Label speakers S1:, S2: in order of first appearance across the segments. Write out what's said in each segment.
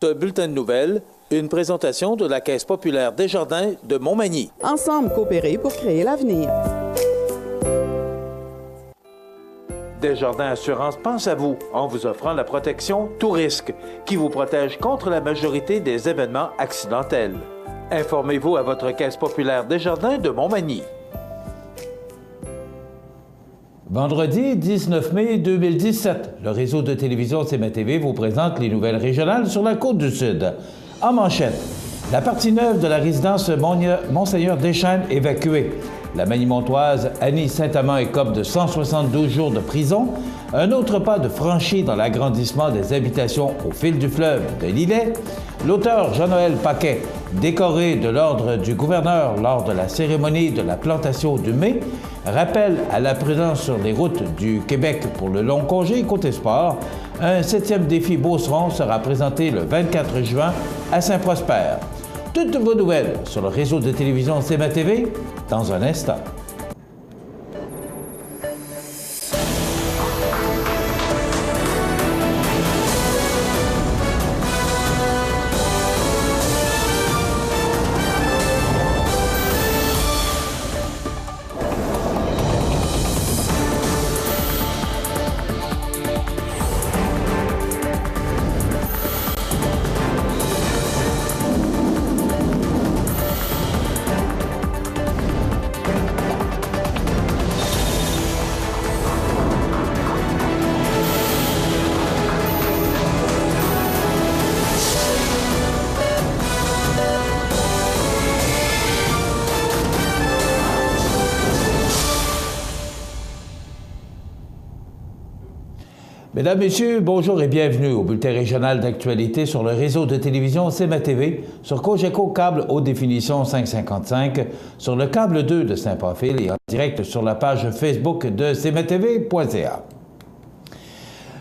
S1: Un bulletin de nouvelles, une présentation de la Caisse populaire Desjardins de Montmagny.
S2: Ensemble, coopérer pour créer l'avenir.
S1: Desjardins Assurance pense à vous en vous offrant la protection Tout risque, qui vous protège contre la majorité des événements accidentels. Informez-vous à votre Caisse populaire Desjardins de Montmagny.
S3: Vendredi 19 mai 2017, le réseau de télévision CMA-TV vous présente les nouvelles régionales sur la Côte-du-Sud. En manchette, la partie neuve de la résidence Monseigneur Deschaines évacuée. La Magny-Montoise Annie Saint-Amand écope de 172 jours de prison. Un autre pas de franchi dans l'agrandissement des habitations au fil du fleuve de l'Îlet. L'auteur Jean-Noël Paquet, décoré de l'ordre du gouverneur lors de la cérémonie de la plantation du mai, rappelle à la présence sur les routes du Québec pour le long congé côté sport. Un 7e défi Beauceron sera présenté le 24 juin à Saint-Prosper. Toutes vos nouvelles sur le réseau de télévision CMA-TV dans un instant. Mesdames, Messieurs, bonjour et bienvenue au bulletin régional d'actualité sur le réseau de télévision CMA-TV, sur Cogeco Câble Haute Définition 555, sur le câble 2 de Saint-Paphile et en direct sur la page Facebook de cmatv.ca.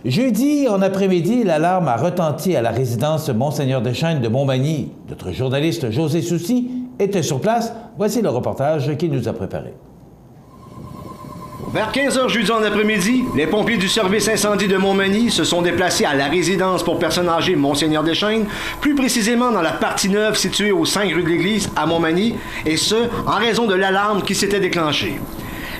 S3: Jeudi, en après-midi, l'alarme a retenti à la résidence Monseigneur Deschaines de Montmagny. Notre journaliste José Soucy était sur place. Voici le reportage qu'il nous a préparé.
S4: Vers 15h jeudi en après-midi, les pompiers du service incendie de Montmagny se sont déplacés à la résidence pour personnes âgées Monseigneur Deschaines, plus précisément dans la partie neuve située au 5 rue de l'Église à Montmagny, et ce, en raison de l'alarme qui s'était déclenchée.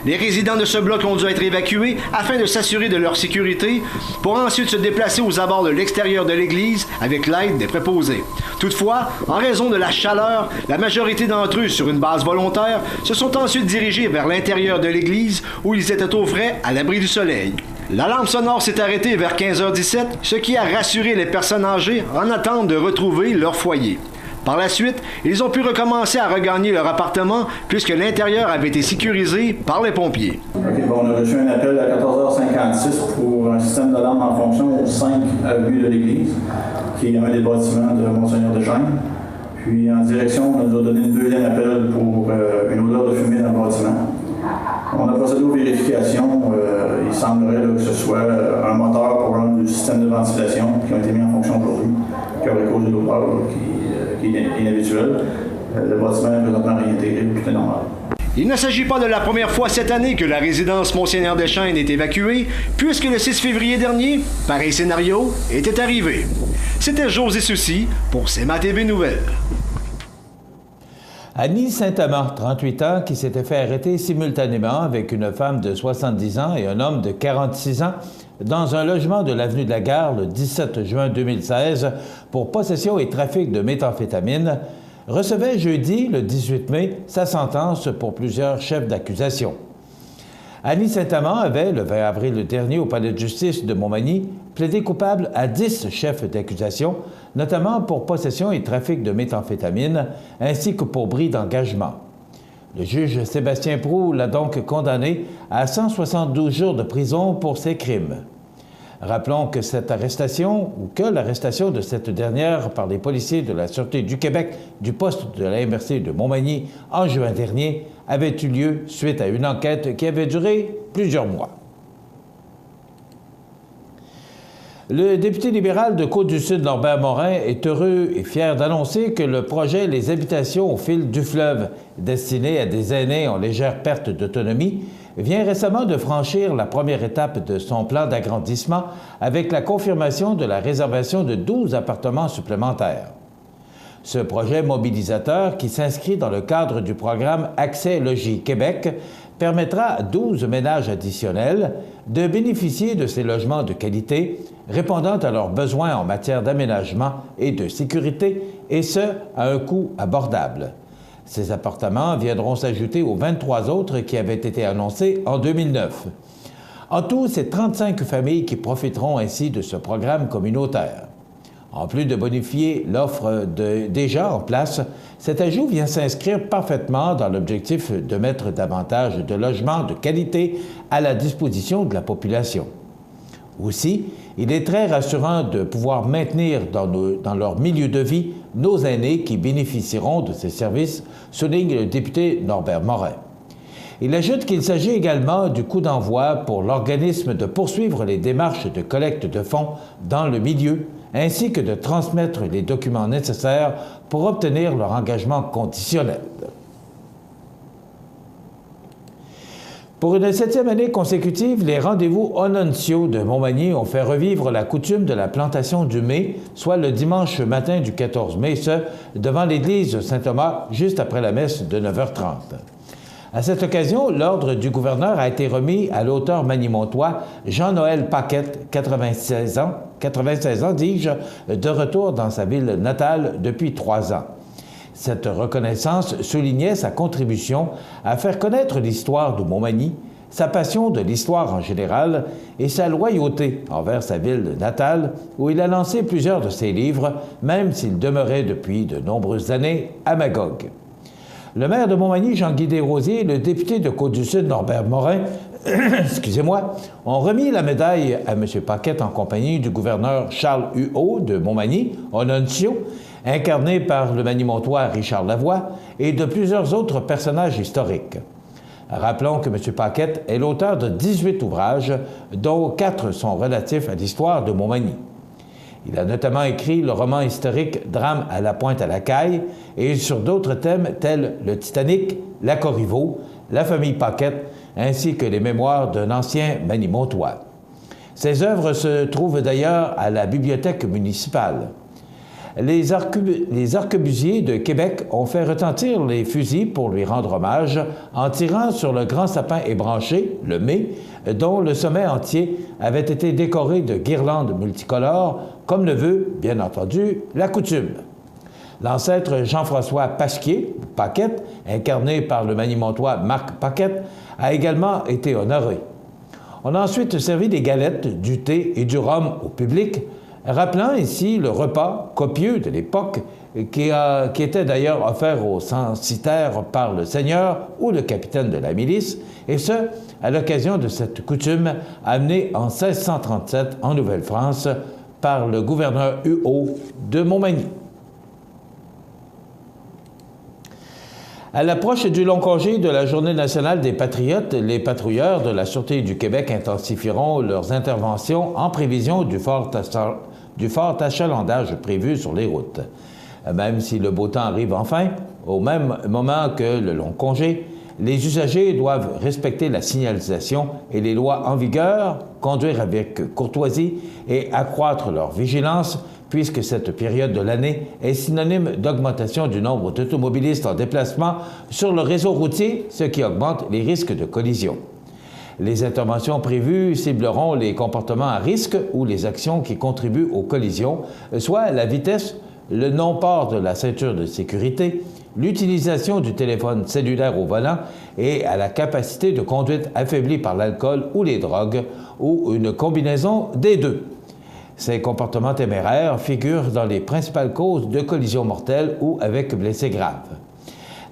S4: Les résidents de ce bloc ont dû être évacués afin de s'assurer de leur sécurité pour ensuite se déplacer aux abords de l'extérieur de l'église avec l'aide des préposés. Toutefois, en raison de la chaleur, la majorité d'entre eux, sur une base volontaire, se sont ensuite dirigés vers l'intérieur de l'église où ils étaient au frais à l'abri du soleil. L'alarme sonore s'est arrêtée vers 15h17, ce qui a rassuré les personnes âgées en attente de retrouver leur foyer. Par la suite, ils ont pu recommencer à regagner leur appartement puisque l'intérieur avait été sécurisé par les pompiers.
S5: OK, bon, on a reçu un appel à 14h56 pour un système d'alarme en fonction au 5 rue de l'Église, qui est un des bâtiments de Monseigneur Deschaines. Puis en direction, on nous a donné un deuxième appel pour une odeur de fumée dans le bâtiment. On a procédé aux vérifications. Il semblerait là, que ce soit un moteur pour un du système de ventilation qui a été mis en fonction aujourd'hui, qui aurait causé l'odeur qui est inhabituel. Le bâtiment est présentement réintégré, tout est normal.
S4: Il ne s'agit pas de la première fois cette année que la résidence Monseigneur Deschaines est évacuée, puisque le 6 février dernier, pareil scénario était arrivé. C'était José Soucy pour CMA-TV Nouvelles.
S3: Annie Saint-Amand, 38 ans, qui s'était fait arrêter simultanément avec une femme de 70 ans et un homme de 46 ans dans un logement de l'avenue de la Gare le 17 juin 2016 pour possession et trafic de méthamphétamine, recevait jeudi, le 18 mai, sa sentence pour plusieurs chefs d'accusation. Annie Saint-Amand avait, le 20 avril dernier, au palais de justice de Montmagny, plaidé coupable à 10 chefs d'accusation, notamment pour possession et trafic de méthamphétamine, ainsi que pour bris d'engagement. Le juge Sébastien Proulx l'a donc condamné à 172 jours de prison pour ces crimes. Rappelons que l'arrestation de cette dernière par les policiers de la Sûreté du Québec du poste de la MRC de Montmagny en juin dernier avait eu lieu suite à une enquête qui avait duré plusieurs mois. Le député libéral de Côte-du-Sud, Norbert Morin, est heureux et fier d'annoncer que le projet Les habitations au fil du fleuve, destiné à des aînés en légère perte d'autonomie, vient récemment de franchir la première étape de son plan d'agrandissement avec la confirmation de la réservation de 12 appartements supplémentaires. Ce projet mobilisateur, qui s'inscrit dans le cadre du programme Accès Logis Québec, permettra à 12 ménages additionnels de bénéficier de ces logements de qualité, répondant à leurs besoins en matière d'aménagement et de sécurité, et ce, à un coût abordable. Ces appartements viendront s'ajouter aux 23 autres qui avaient été annoncés en 2009. En tout, c'est 35 familles qui profiteront ainsi de ce programme communautaire. En plus de bonifier l'offre déjà en place, cet ajout vient s'inscrire parfaitement dans l'objectif de mettre davantage de logements de qualité à la disposition de la population. Aussi, il est très rassurant de pouvoir maintenir dans leur milieu de vie nos aînés qui bénéficieront de ces services, souligne le député Norbert Morin. Il ajoute qu'il s'agit également du coup d'envoi pour l'organisme de poursuivre les démarches de collecte de fonds dans le milieu, ainsi que de transmettre les documents nécessaires pour obtenir leur engagement conditionnel. Pour une 7e année consécutive, les rendez-vous Ononcio de Montmagny ont fait revivre la coutume de la plantation du mai, soit le dimanche matin du 14 mai, devant l'église Saint-Thomas, juste après la messe de 9h30. À cette occasion, l'ordre du gouverneur a été remis à l'auteur manimontois Jean-Noël Paquette, 96 ans, dis-je, de retour dans sa ville natale depuis 3 ans. Cette reconnaissance soulignait sa contribution à faire connaître l'histoire de Montmagny, sa passion de l'histoire en général et sa loyauté envers sa ville natale, où il a lancé plusieurs de ses livres, même s'il demeurait depuis de nombreuses années à Magog. Le maire de Montmagny, Jean-Guy Desrosiers, et le député de Côte-du-Sud, Norbert Morin, ont remis la médaille à M. Paquette en compagnie du gouverneur Charles Huot de Montmagny, Ononcio, incarné par le manimontois Richard Lavoie, et de plusieurs autres personnages historiques. Rappelons que M. Paquette est l'auteur de 18 ouvrages, dont 4 sont relatifs à l'histoire de Montmagny. Il a notamment écrit le roman historique « Drame à la Pointe-à-la-Caille » et sur d'autres thèmes tels le Titanic, la Corriveau, la famille Paquette, ainsi que les mémoires d'un ancien manimontois. Ces œuvres se trouvent d'ailleurs à la bibliothèque municipale. Les arquebusiers de Québec ont fait retentir les fusils pour lui rendre hommage en tirant sur le grand sapin ébranché, le mai, dont le sommet entier avait été décoré de guirlandes multicolores, comme le veut, bien entendu, la coutume. L'ancêtre Jean-François Pasquier, Paquette, incarné par le manimontois Marc Paquette, a également été honoré. On a ensuite servi des galettes, du thé et du rhum au public, rappelant ainsi le repas copieux de l'époque qui était d'ailleurs offert aux censitaires par le seigneur ou le capitaine de la milice, et ce, à l'occasion de cette coutume amenée en 1637 en Nouvelle-France par le gouverneur Huot de Montmagny. À l'approche du long congé de la Journée nationale des Patriotes, les patrouilleurs de la Sûreté du Québec intensifieront leurs interventions en prévision du fort achalandage prévu sur les routes. Même si le beau temps arrive enfin, au même moment que le long congé, les usagers doivent respecter la signalisation et les lois en vigueur, conduire avec courtoisie et accroître leur vigilance, puisque cette période de l'année est synonyme d'augmentation du nombre d'automobilistes en déplacement sur le réseau routier, ce qui augmente les risques de collision. Les interventions prévues cibleront les comportements à risque ou les actions qui contribuent aux collisions, soit la vitesse, le non-port de la ceinture de sécurité, l'utilisation du téléphone cellulaire au volant et à la capacité de conduite affaiblie par l'alcool ou les drogues, ou une combinaison des deux. Ces comportements téméraires figurent dans les principales causes de collisions mortelles ou avec blessés graves.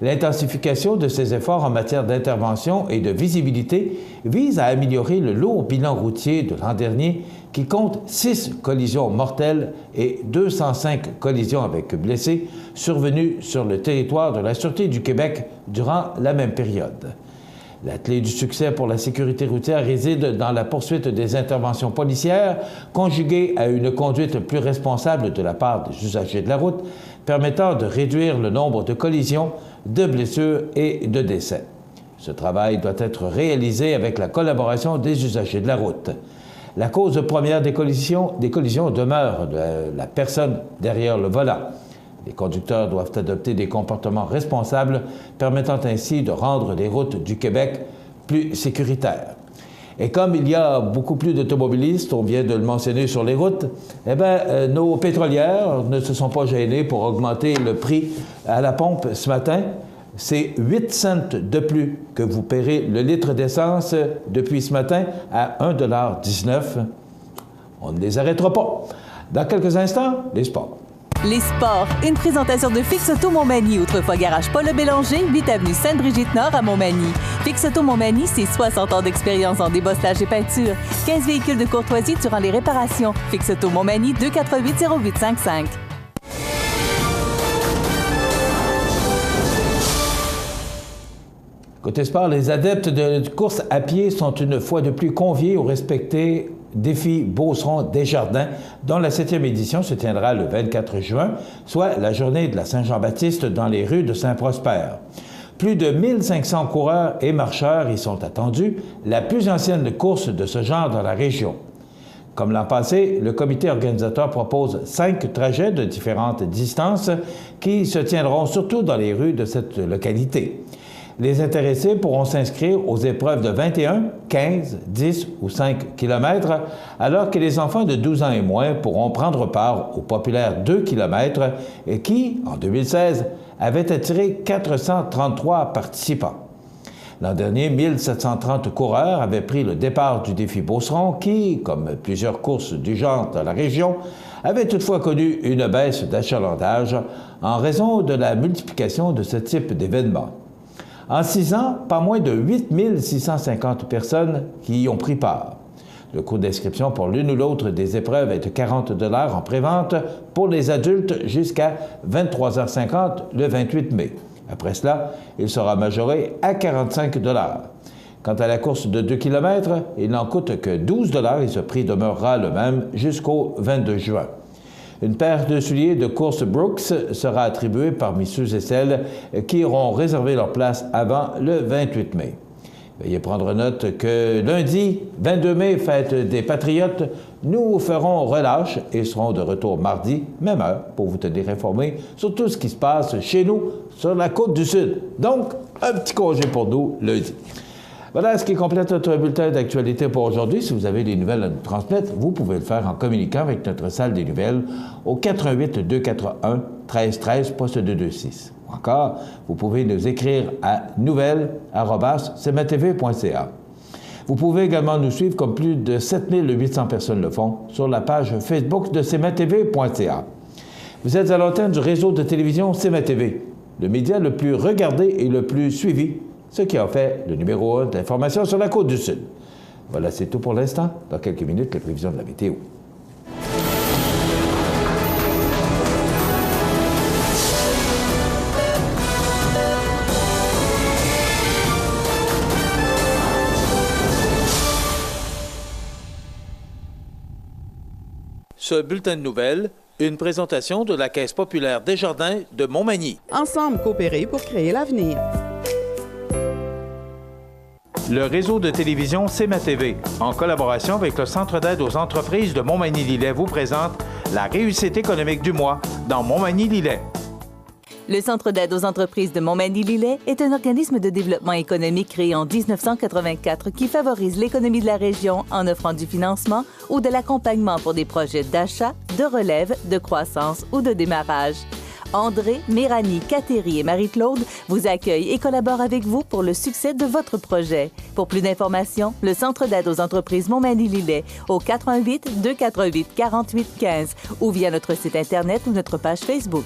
S3: L'intensification de ces efforts en matière d'intervention et de visibilité vise à améliorer le lourd bilan routier de l'an dernier qui compte 6 collisions mortelles et 205 collisions avec blessés survenues sur le territoire de la Sûreté du Québec durant la même période. La clé du succès pour la sécurité routière réside dans la poursuite des interventions policières, conjuguées à une conduite plus responsable de la part des usagers de la route, permettant de réduire le nombre de collisions, de blessures et de décès. Ce travail doit être réalisé avec la collaboration des usagers de la route. La cause première des collisions demeure la personne derrière le volant. Les conducteurs doivent adopter des comportements responsables permettant ainsi de rendre les routes du Québec plus sécuritaires. Et comme il y a beaucoup plus d'automobilistes, on vient de le mentionner sur les routes, nos pétrolières ne se sont pas gênées pour augmenter le prix à la pompe ce matin. C'est 8 cents de plus que vous paierez le litre d'essence depuis ce matin à 1,19 $. On ne les arrêtera pas. Dans quelques instants, les sports.
S6: Les sports, une présentation de Fix Auto Montmagny, autrefois garage Paul Bélanger, 8 avenue Sainte-Brigitte-Nord à Montmagny. Fix Auto Montmagny, c'est 60 ans d'expérience en débosselage et peinture. 15 véhicules de courtoisie durant les réparations. Fix Auto Montmagny, 248-0855.
S3: Côté sport, les adeptes de course à pied sont une fois de plus conviés au respecté défi Beauceron-Desjardins, dont la 7e édition se tiendra le 24 juin, soit la journée de la Saint-Jean-Baptiste dans les rues de Saint-Prosper. Plus de 1500 coureurs et marcheurs y sont attendus, la plus ancienne course de ce genre dans la région. Comme l'an passé, le comité organisateur propose 5 trajets de différentes distances qui se tiendront surtout dans les rues de cette localité. Les intéressés pourront s'inscrire aux épreuves de 21, 15, 10 ou 5 km, alors que les enfants de 12 ans et moins pourront prendre part au populaire 2 km et qui, en 2016, avait attiré 433 participants. L'an dernier, 1730 coureurs avaient pris le départ du défi Beauceron qui, comme plusieurs courses du genre dans la région, avait toutefois connu une baisse d'achalandage en raison de la multiplication de ce type d'événements. En 6 ans, pas moins de 8 650 personnes qui y ont pris part. Le coût d'inscription pour l'une ou l'autre des épreuves est de 40 $ en prévente pour les adultes jusqu'à 23h50 le 28 mai. Après cela, il sera majoré à 45 $. Quant à la course de 2 km, il n'en coûte que 12 $ et ce prix demeurera le même jusqu'au 22 juin. Une paire de souliers de course Brooks sera attribuée parmi ceux et celles qui auront réservé leur place avant le 28 mai. Veuillez prendre note que lundi, 22 mai, fête des Patriotes, nous ferons relâche et serons de retour mardi, même heure, pour vous tenir informés sur tout ce qui se passe chez nous sur la Côte-du-Sud. Donc, un petit congé pour nous lundi. Voilà ce qui complète notre bulletin d'actualité pour aujourd'hui. Si vous avez des nouvelles à nous transmettre, vous pouvez le faire en communiquant avec notre salle des nouvelles au 88 241 1313 poste 226. Ou encore, vous pouvez nous écrire à nouvelles@cmatv.ca. Vous pouvez également nous suivre, comme plus de 7800 personnes le font, sur la page Facebook de cmatv.ca. Vous êtes à l'antenne du réseau de télévision CMA-TV, le média le plus regardé et le plus suivi, ce qui en fait le numéro 1 d'information sur la Côte-du-Sud. Voilà, c'est tout pour l'instant. Dans quelques minutes, les prévisions de la météo.
S1: Ce bulletin de nouvelles, une présentation de la Caisse populaire Desjardins de Montmagny.
S2: Ensemble coopérer pour créer l'avenir.
S1: Le réseau de télévision CMA-TV, en collaboration avec le Centre d'aide aux entreprises de Montmagny-Lillet, vous présente la réussite économique du mois dans Montmagny-Lillet.
S6: Le Centre d'aide aux entreprises de Montmagny-Lillet est un organisme de développement économique créé en 1984 qui favorise l'économie de la région en offrant du financement ou de l'accompagnement pour des projets d'achat, de relève, de croissance ou de démarrage. André, Méranie, Cathérie et Marie-Claude vous accueillent et collaborent avec vous pour le succès de votre projet. Pour plus d'informations, le Centre d'aide aux entreprises Montmagny-Lillet au 88 248 48 15 ou via notre site Internet ou notre page Facebook.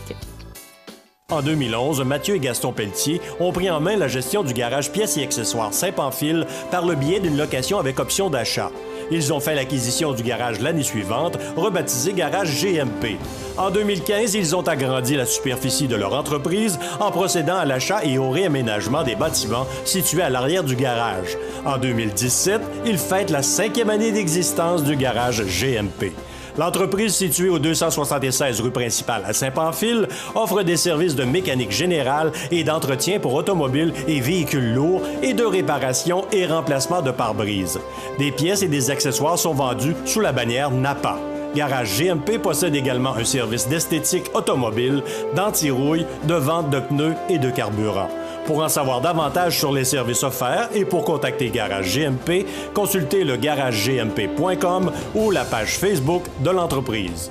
S7: En 2011, Mathieu et Gaston Pelletier ont pris en main la gestion du garage pièces et accessoires Saint-Pamphile par le biais d'une location avec option d'achat. Ils ont fait l'acquisition du garage l'année suivante, rebaptisé Garage GMP. En 2015, ils ont agrandi la superficie de leur entreprise en procédant à l'achat et au réaménagement des bâtiments situés à l'arrière du garage. En 2017, ils fêtent la 5e année d'existence du garage GMP. L'entreprise située au 276 rue principale à Saint-Pamphile offre des services de mécanique générale et d'entretien pour automobiles et véhicules lourds et de réparation et remplacement de pare-brise. Des pièces et des accessoires sont vendus sous la bannière Napa. Garage GMP possède également un service d'esthétique automobile, d'anti-rouille, de vente de pneus et de carburant. Pour en savoir davantage sur les services offerts et pour contacter Garage GMP, consultez le garalegmp.com ou la page Facebook de l'entreprise.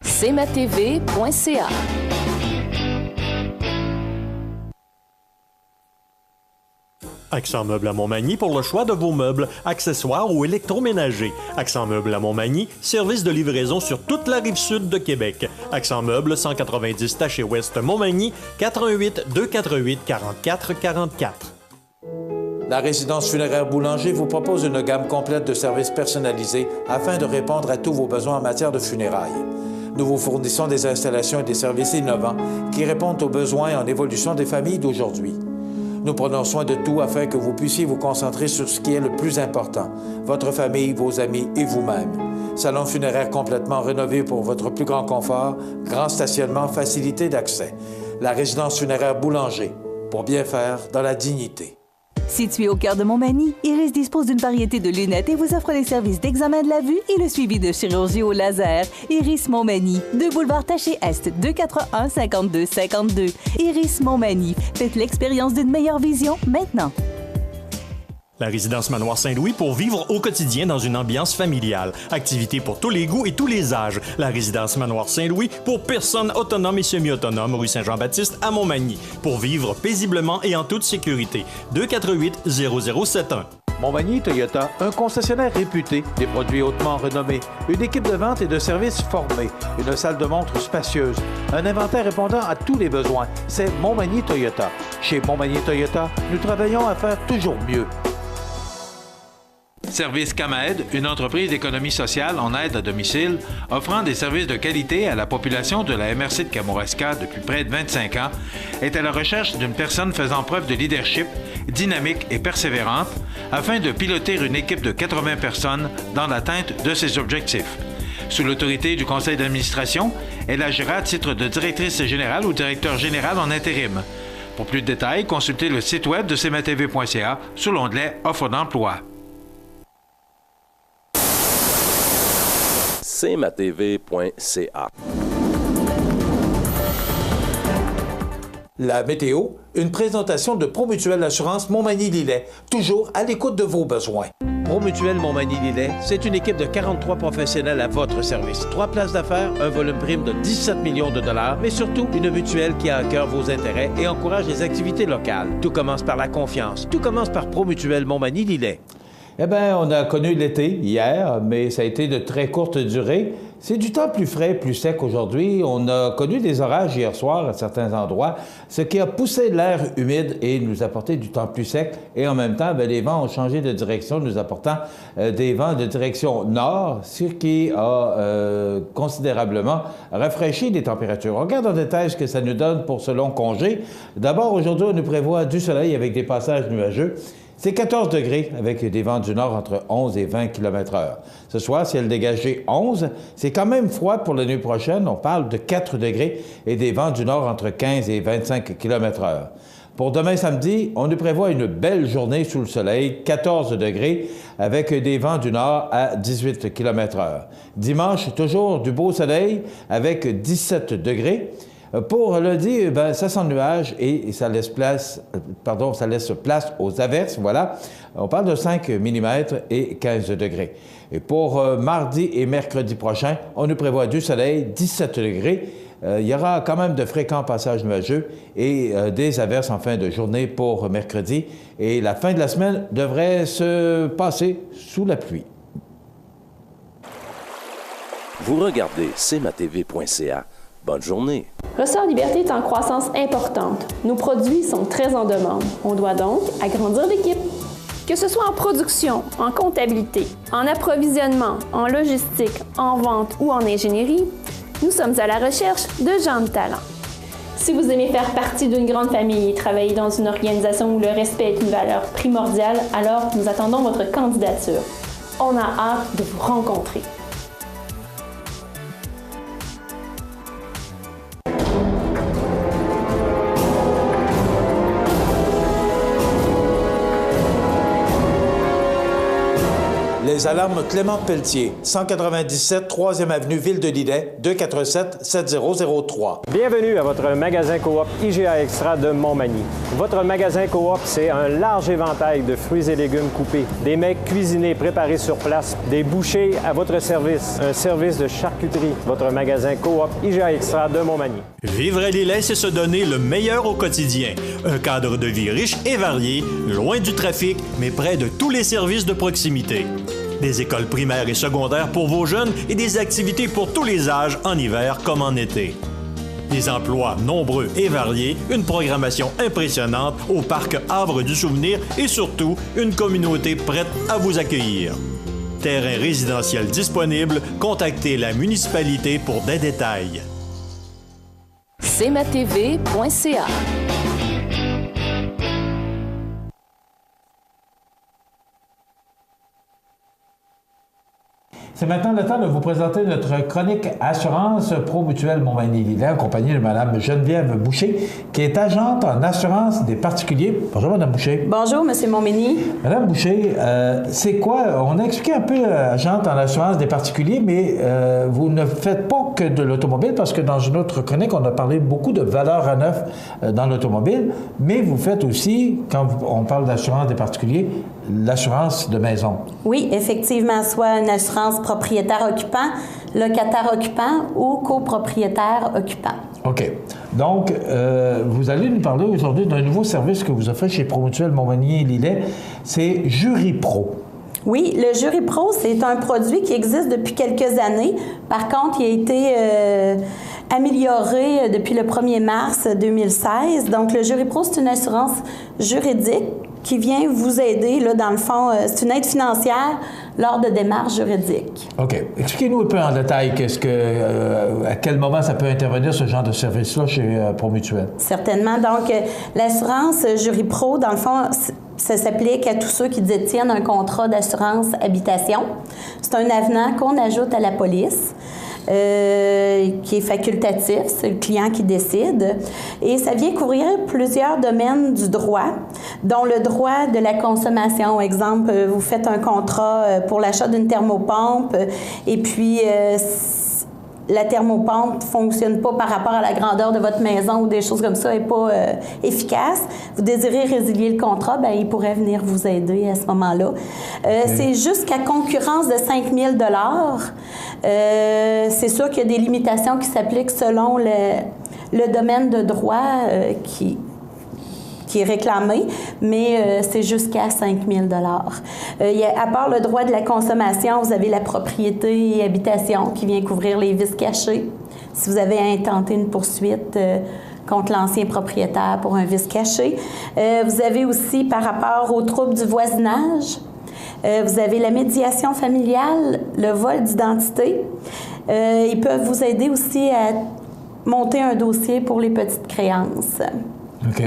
S8: cmatv.ca.
S7: Accent Meubles à Montmagny pour le choix de vos meubles, accessoires ou électroménagers. Accent Meubles à Montmagny, service de livraison sur toute la rive sud de Québec. Accent Meubles, 190 Taché Ouest Montmagny, 418 248 44 44.
S1: La résidence funéraire Boulanger vous propose une gamme complète de services personnalisés afin de répondre à tous vos besoins en matière de funérailles. Nous vous fournissons des installations et des services innovants qui répondent aux besoins en évolution des familles d'aujourd'hui. Nous prenons soin de tout afin que vous puissiez vous concentrer sur ce qui est le plus important, votre famille, vos amis et vous-même. Salon funéraire complètement rénové pour votre plus grand confort, grand stationnement, facilité d'accès. La résidence funéraire Boulanger, pour bien faire dans la dignité.
S6: Situé au cœur de Montmagny, Iris dispose d'une variété de lunettes et vous offre les services d'examen de la vue et le suivi de chirurgie au laser. Iris Montmagny, 2 boulevard Taché-Est, 241-5252. Iris Montmagny, faites l'expérience d'une meilleure vision maintenant.
S7: La résidence Manoir Saint-Louis pour vivre au quotidien dans une ambiance familiale. Activités pour tous les goûts et tous les âges. La résidence Manoir Saint-Louis pour personnes autonomes et semi-autonomes, rue Saint-Jean-Baptiste à Montmagny. Pour vivre paisiblement et en toute sécurité. 248-0071.
S1: Montmagny Toyota, un concessionnaire réputé, des produits hautement renommés, une équipe de vente et de services formée, une salle de montre spacieuse, un inventaire répondant à tous les besoins. C'est Montmagny Toyota. Chez Montmagny Toyota, nous travaillons à faire toujours mieux. Service CAMAID, une entreprise d'économie sociale en aide à domicile, offrant des services de qualité à la population de la MRC de Kamouraska depuis près de 25 ans, est à la recherche d'une personne faisant preuve de leadership, dynamique et persévérante, afin de piloter une équipe de 80 personnes dans l'atteinte de ses objectifs. Sous l'autorité du conseil d'administration, elle agira à titre de directrice générale ou directeur général en intérim. Pour plus de détails, consultez le site web de cmatv.ca sous l'onglet « Offre d'emploi ».
S9: cmatv.ca.
S1: La météo, une présentation de Promutuelle Assurance Montmagny-Lillet, toujours à l'écoute de vos besoins. Promutuelle Montmagny-Lillet, c'est une équipe de 43 professionnels à votre service. 3 places d'affaires, un volume prime de 17 millions de dollars, mais surtout une mutuelle qui a à cœur vos intérêts et encourage les activités locales. Tout commence par la confiance. Tout commence par Promutuelle Montmagny-Lillet.
S3: Eh bien, on a connu l'été hier, mais ça a été de très courte durée. C'est du temps plus frais, plus sec aujourd'hui. On a connu des orages hier soir à certains endroits, ce qui a poussé l'air humide et nous apporté du temps plus sec. Et en même temps, bien, les vents ont changé de direction, nous apportant des vents de direction nord, ce qui a considérablement rafraîchi les températures. On regarde en détail ce que ça nous donne pour ce long congé. D'abord, aujourd'hui, on nous prévoit du soleil avec des passages nuageux. C'est 14 degrés avec des vents du nord entre 11 et 20 km/h. Ce soir, ciel dégagé 11. C'est quand même froid pour la nuit prochaine. On parle de 4 degrés et des vents du nord entre 15 et 25 km/h. Pour demain samedi, on nous prévoit une belle journée sous le soleil, 14 degrés, avec des vents du nord à 18 km/h. Dimanche, toujours du beau soleil avec 17 degrés. Pour lundi, ben, ça sent nuage et ça laisse place aux averses, voilà. On parle de 5 mm et 15 degrés. Et pour mardi et mercredi prochain, on nous prévoit du soleil, 17 degrés. Il y aura quand même de fréquents passages nuageux et des averses en fin de journée pour mercredi. Et la fin de la semaine devrait se passer sous la pluie.
S9: Vous regardez cmatv.ca. Bonne journée.
S10: Ressort Liberté est en croissance importante. Nos produits sont très en demande. On doit donc agrandir l'équipe. Que ce soit en production, en comptabilité, en approvisionnement, en logistique, en vente ou en ingénierie, nous sommes à la recherche de gens de talent. Si vous aimez faire partie d'une grande famille et travailler dans une organisation où le respect est une valeur primordiale, alors nous attendons votre candidature. On a hâte de vous rencontrer.
S1: Les alarmes Clément Pelletier, 197 3e avenue Ville de Lillet, 247-7003.
S8: Bienvenue à votre magasin Coop IGA Extra de Montmagny. Votre magasin Coop, c'est un large éventail de fruits et légumes coupés, des mets cuisinés préparés sur place, des bouchées à votre service, un service de charcuterie. Votre magasin Coop IGA Extra de Montmagny.
S7: Vivre à Lillet, c'est se donner le meilleur au quotidien. Un cadre de vie riche et varié, loin du trafic, mais près de tous les services de proximité. Des écoles primaires et secondaires pour vos jeunes et des activités pour tous les âges, en hiver comme en été. Des emplois nombreux et variés, une programmation impressionnante au parc Havre du Souvenir et surtout une communauté prête à vous accueillir. Terrain résidentiel disponible, contactez la municipalité pour des détails.
S11: cmatv.ca.
S3: C'est maintenant le temps de vous présenter notre chronique Assurance Pro-Mutuelle Montmagny-Lillet, en compagnie de Mme Geneviève Boucher, qui est agente en assurance des particuliers. Bonjour, Mme Boucher.
S12: Bonjour, M. Montmagny.
S3: Mme Boucher, c'est quoi? On a expliqué un peu agente en assurance des particuliers, mais vous ne faites pas que de l'automobile, parce que dans une autre chronique, on a parlé beaucoup de valeur à neuf dans l'automobile, mais vous faites aussi, quand on parle d'assurance des particuliers, l'assurance de maison.
S12: Oui, effectivement, soit une assurance propriétaire-occupant, locataire-occupant ou copropriétaire-occupant.
S3: OK. Donc, vous allez nous parler aujourd'hui d'un nouveau service que vous offrez chez Promutuelle Montmagny-Lillet, c'est Jury Pro.
S12: Oui, le Jury Pro, c'est un produit qui existe depuis quelques années. Par contre, il a été amélioré depuis le 1er mars 2016. Donc, le Jury Pro, c'est une assurance juridique qui vient vous aider, là, dans le fond, c'est une aide financière lors de démarches juridiques.
S3: OK. Expliquez-nous un peu en détail à quel moment ça peut intervenir, ce genre de service-là chez Promutuelle.
S12: Certainement. Donc, l'assurance Jury Pro, dans le fond, ça s'applique à tous ceux qui détiennent un contrat d'assurance habitation. C'est un avenant qu'on ajoute à la police. Qui est facultatif, c'est le client qui décide. Et ça vient couvrir plusieurs domaines du droit, dont le droit de la consommation. Exemple, vous faites un contrat pour l'achat d'une thermopompe et puis la thermopompe ne fonctionne pas par rapport à la grandeur de votre maison ou des choses comme ça, n'est pas efficace. Vous désirez résilier le contrat, bien, il pourrait venir vous aider à ce moment-là. C'est jusqu'à concurrence de 5 000 $. C'est sûr qu'il y a des limitations qui s'appliquent selon le domaine de droit qui est réclamé, mais c'est jusqu'à 5 000 $. À part le droit de la consommation, vous avez la propriété et habitation qui vient couvrir les vices cachés. Si vous avez intenté une poursuite contre l'ancien propriétaire pour un vice caché. Vous avez aussi, par rapport aux troubles du voisinage, vous avez la médiation familiale, le vol d'identité. Ils peuvent vous aider aussi à monter un dossier pour les petites créances.
S3: OK.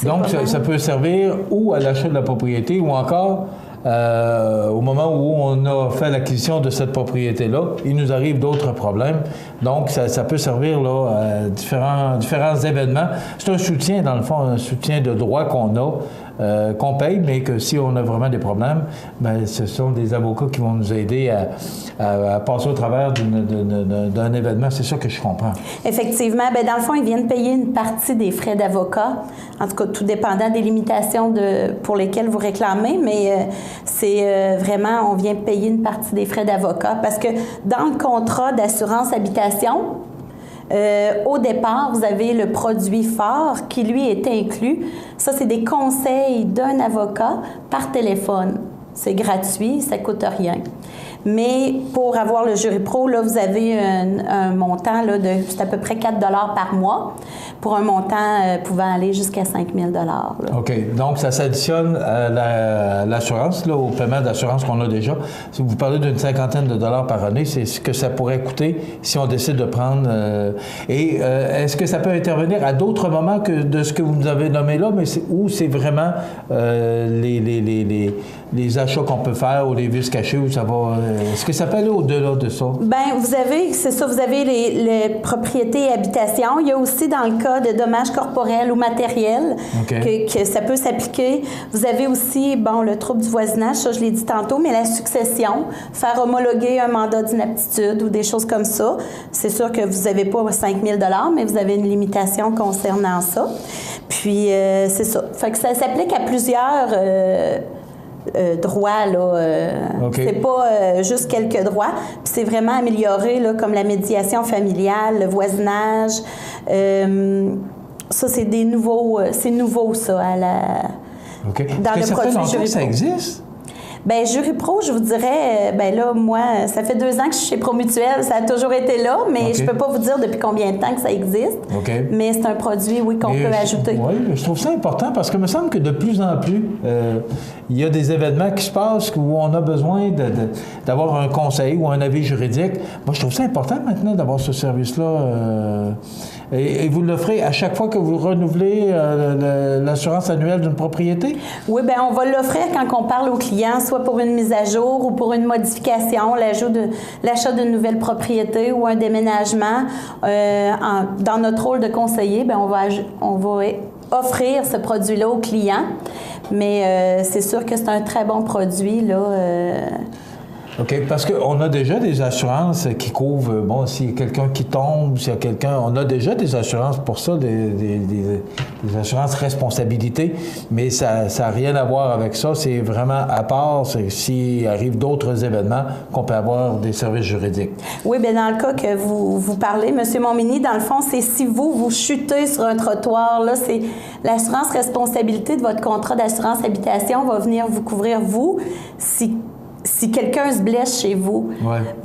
S3: Donc, ça peut servir ou à l'achat de la propriété ou encore au moment où on a fait l'acquisition de cette propriété-là, il nous arrive d'autres problèmes. Donc, ça peut servir là, à différents événements. C'est un soutien, dans le fond, un soutien de droit qu'on a. Qu'on paye, mais que si on a vraiment des problèmes, bien, ce sont des avocats qui vont nous aider à passer au travers d'un événement. C'est ça que je comprends.
S12: Effectivement. Bien, dans le fond, ils viennent payer une partie des frais d'avocat, en tout cas, tout dépendant des limitations pour lesquelles vous réclamez, mais c'est vraiment, on vient payer une partie des frais d'avocat parce que dans le contrat d'assurance habitation, au départ, vous avez le produit phare qui, lui, est inclus. Ça, c'est des conseils d'un avocat par téléphone. C'est gratuit, ça ne coûte rien. Mais pour avoir le Jury Pro, là, vous avez un montant là, c'est à peu près 4 $ par mois pour un montant pouvant aller jusqu'à 5 000 $. Là.
S3: OK. Donc, ça s'additionne à l'assurance, là, au paiement d'assurance qu'on a déjà. Si vous parlez d'une cinquantaine de dollars par année, c'est ce que ça pourrait coûter si on décide de prendre. Est-ce que ça peut intervenir à d'autres moments que de ce que vous nous avez nommé là, mais où c'est vraiment les achats qu'on peut faire ou les vices cachés où ça va Est-ce que ça peut aller au-delà de ça?
S12: Bien, vous avez les propriétés et habitations. Il y a aussi, dans le cas de dommages corporels ou matériels, que ça peut s'appliquer. Vous avez aussi, le trouble du voisinage, ça je l'ai dit tantôt, mais la succession, faire homologuer un mandat d'inaptitude ou des choses comme ça. C'est sûr que vous n'avez pas 5 000 $, mais vous avez une limitation concernant ça. Puis, c'est ça. Fait que ça s'applique à plusieurs droits, là. C'est pas juste quelques droits. Puis c'est vraiment amélioré, là, comme la médiation familiale, le voisinage. Ça, c'est des nouveaux... c'est nouveau, ça, à la... Dans le produit Jury Pro.
S3: Ça existe?
S12: Bien, Jury Pro, je vous dirais, là, moi, ça fait 2 ans que je suis chez Promutuelle. Ça a toujours été là, mais je peux pas vous dire depuis combien de temps que ça existe. Mais c'est un produit, oui, qu'on peut ajouter.
S3: Oui, je trouve ça important parce que me semble que de plus en plus, il y a des événements qui se passent où on a besoin d'avoir un conseil ou un avis juridique. Moi, je trouve ça important maintenant d'avoir ce service-là. Et vous l'offrez à chaque fois que vous renouvelez l'assurance annuelle d'une propriété? Oui, bien, on va l'offrir quand on parle aux clients, soit pour une mise à jour ou pour une modification, l'achat d'une nouvelle propriété ou un déménagement. Dans notre rôle de conseiller, bien, on va offrir ce produit-là aux clients. Mais c'est sûr que c'est un très bon produit, là. OK, parce qu'on a déjà des assurances qui couvrent, s'il y a quelqu'un qui tombe, s'il y a quelqu'un... On a déjà des assurances pour ça, des assurances responsabilité, mais ça n'a rien à voir avec ça. C'est vraiment à part, s'il arrive d'autres événements, qu'on peut avoir des services juridiques. Oui, bien dans le cas que vous parlez, M. Montminy, dans le fond, c'est si vous chutez sur un trottoir, là, c'est l'assurance responsabilité de votre contrat d'assurance habitation va venir vous couvrir, vous, si quelqu'un se blesse chez vous,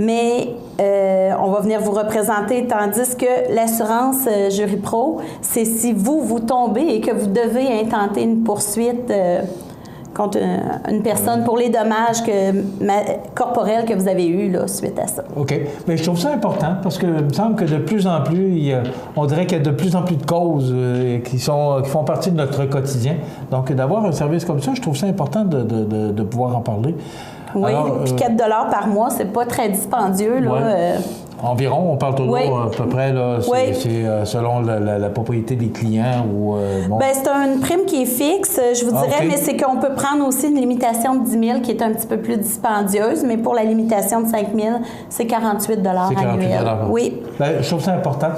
S3: mais on va venir vous représenter, tandis que l'assurance Jury Pro, c'est si vous tombez et que vous devez intenter une poursuite contre une personne pour les dommages corporels que vous avez eus là, suite à ça. OK. Bien, je trouve ça important parce que il me semble que de plus en plus, on dirait qu'il y a de plus en plus de causes qui font partie de notre quotidien. Donc, d'avoir un service comme ça, je trouve ça important de pouvoir en parler. Oui, puis 4 $ par mois, c'est pas très dispendieux, là. Environ, on parle toujours à peu près, là, c'est selon la propriété des clients ou... Bien, c'est une prime qui est fixe, je vous dirais, mais c'est qu'on peut prendre aussi une limitation de 10 000 qui est un petit peu plus dispendieuse, mais pour la limitation de 5 000, c'est 48 $ annuels. Oui. Bien, je trouve ça important.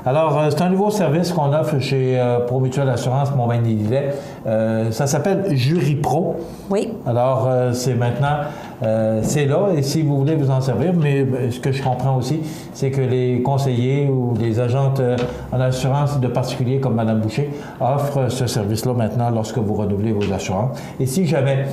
S3: Alors, c'est un nouveau service qu'on offre chez Promutuelle Assurance Montmagny-Lillet. Ça s'appelle Jury Pro. Oui. Alors, c'est maintenant... c'est là, et si vous voulez vous en servir, mais ce que je comprends aussi, c'est que les conseillers ou les agentes en assurance de particuliers comme Mme Boucher offrent ce service-là maintenant lorsque vous renouvelez vos assurances. Et si jamais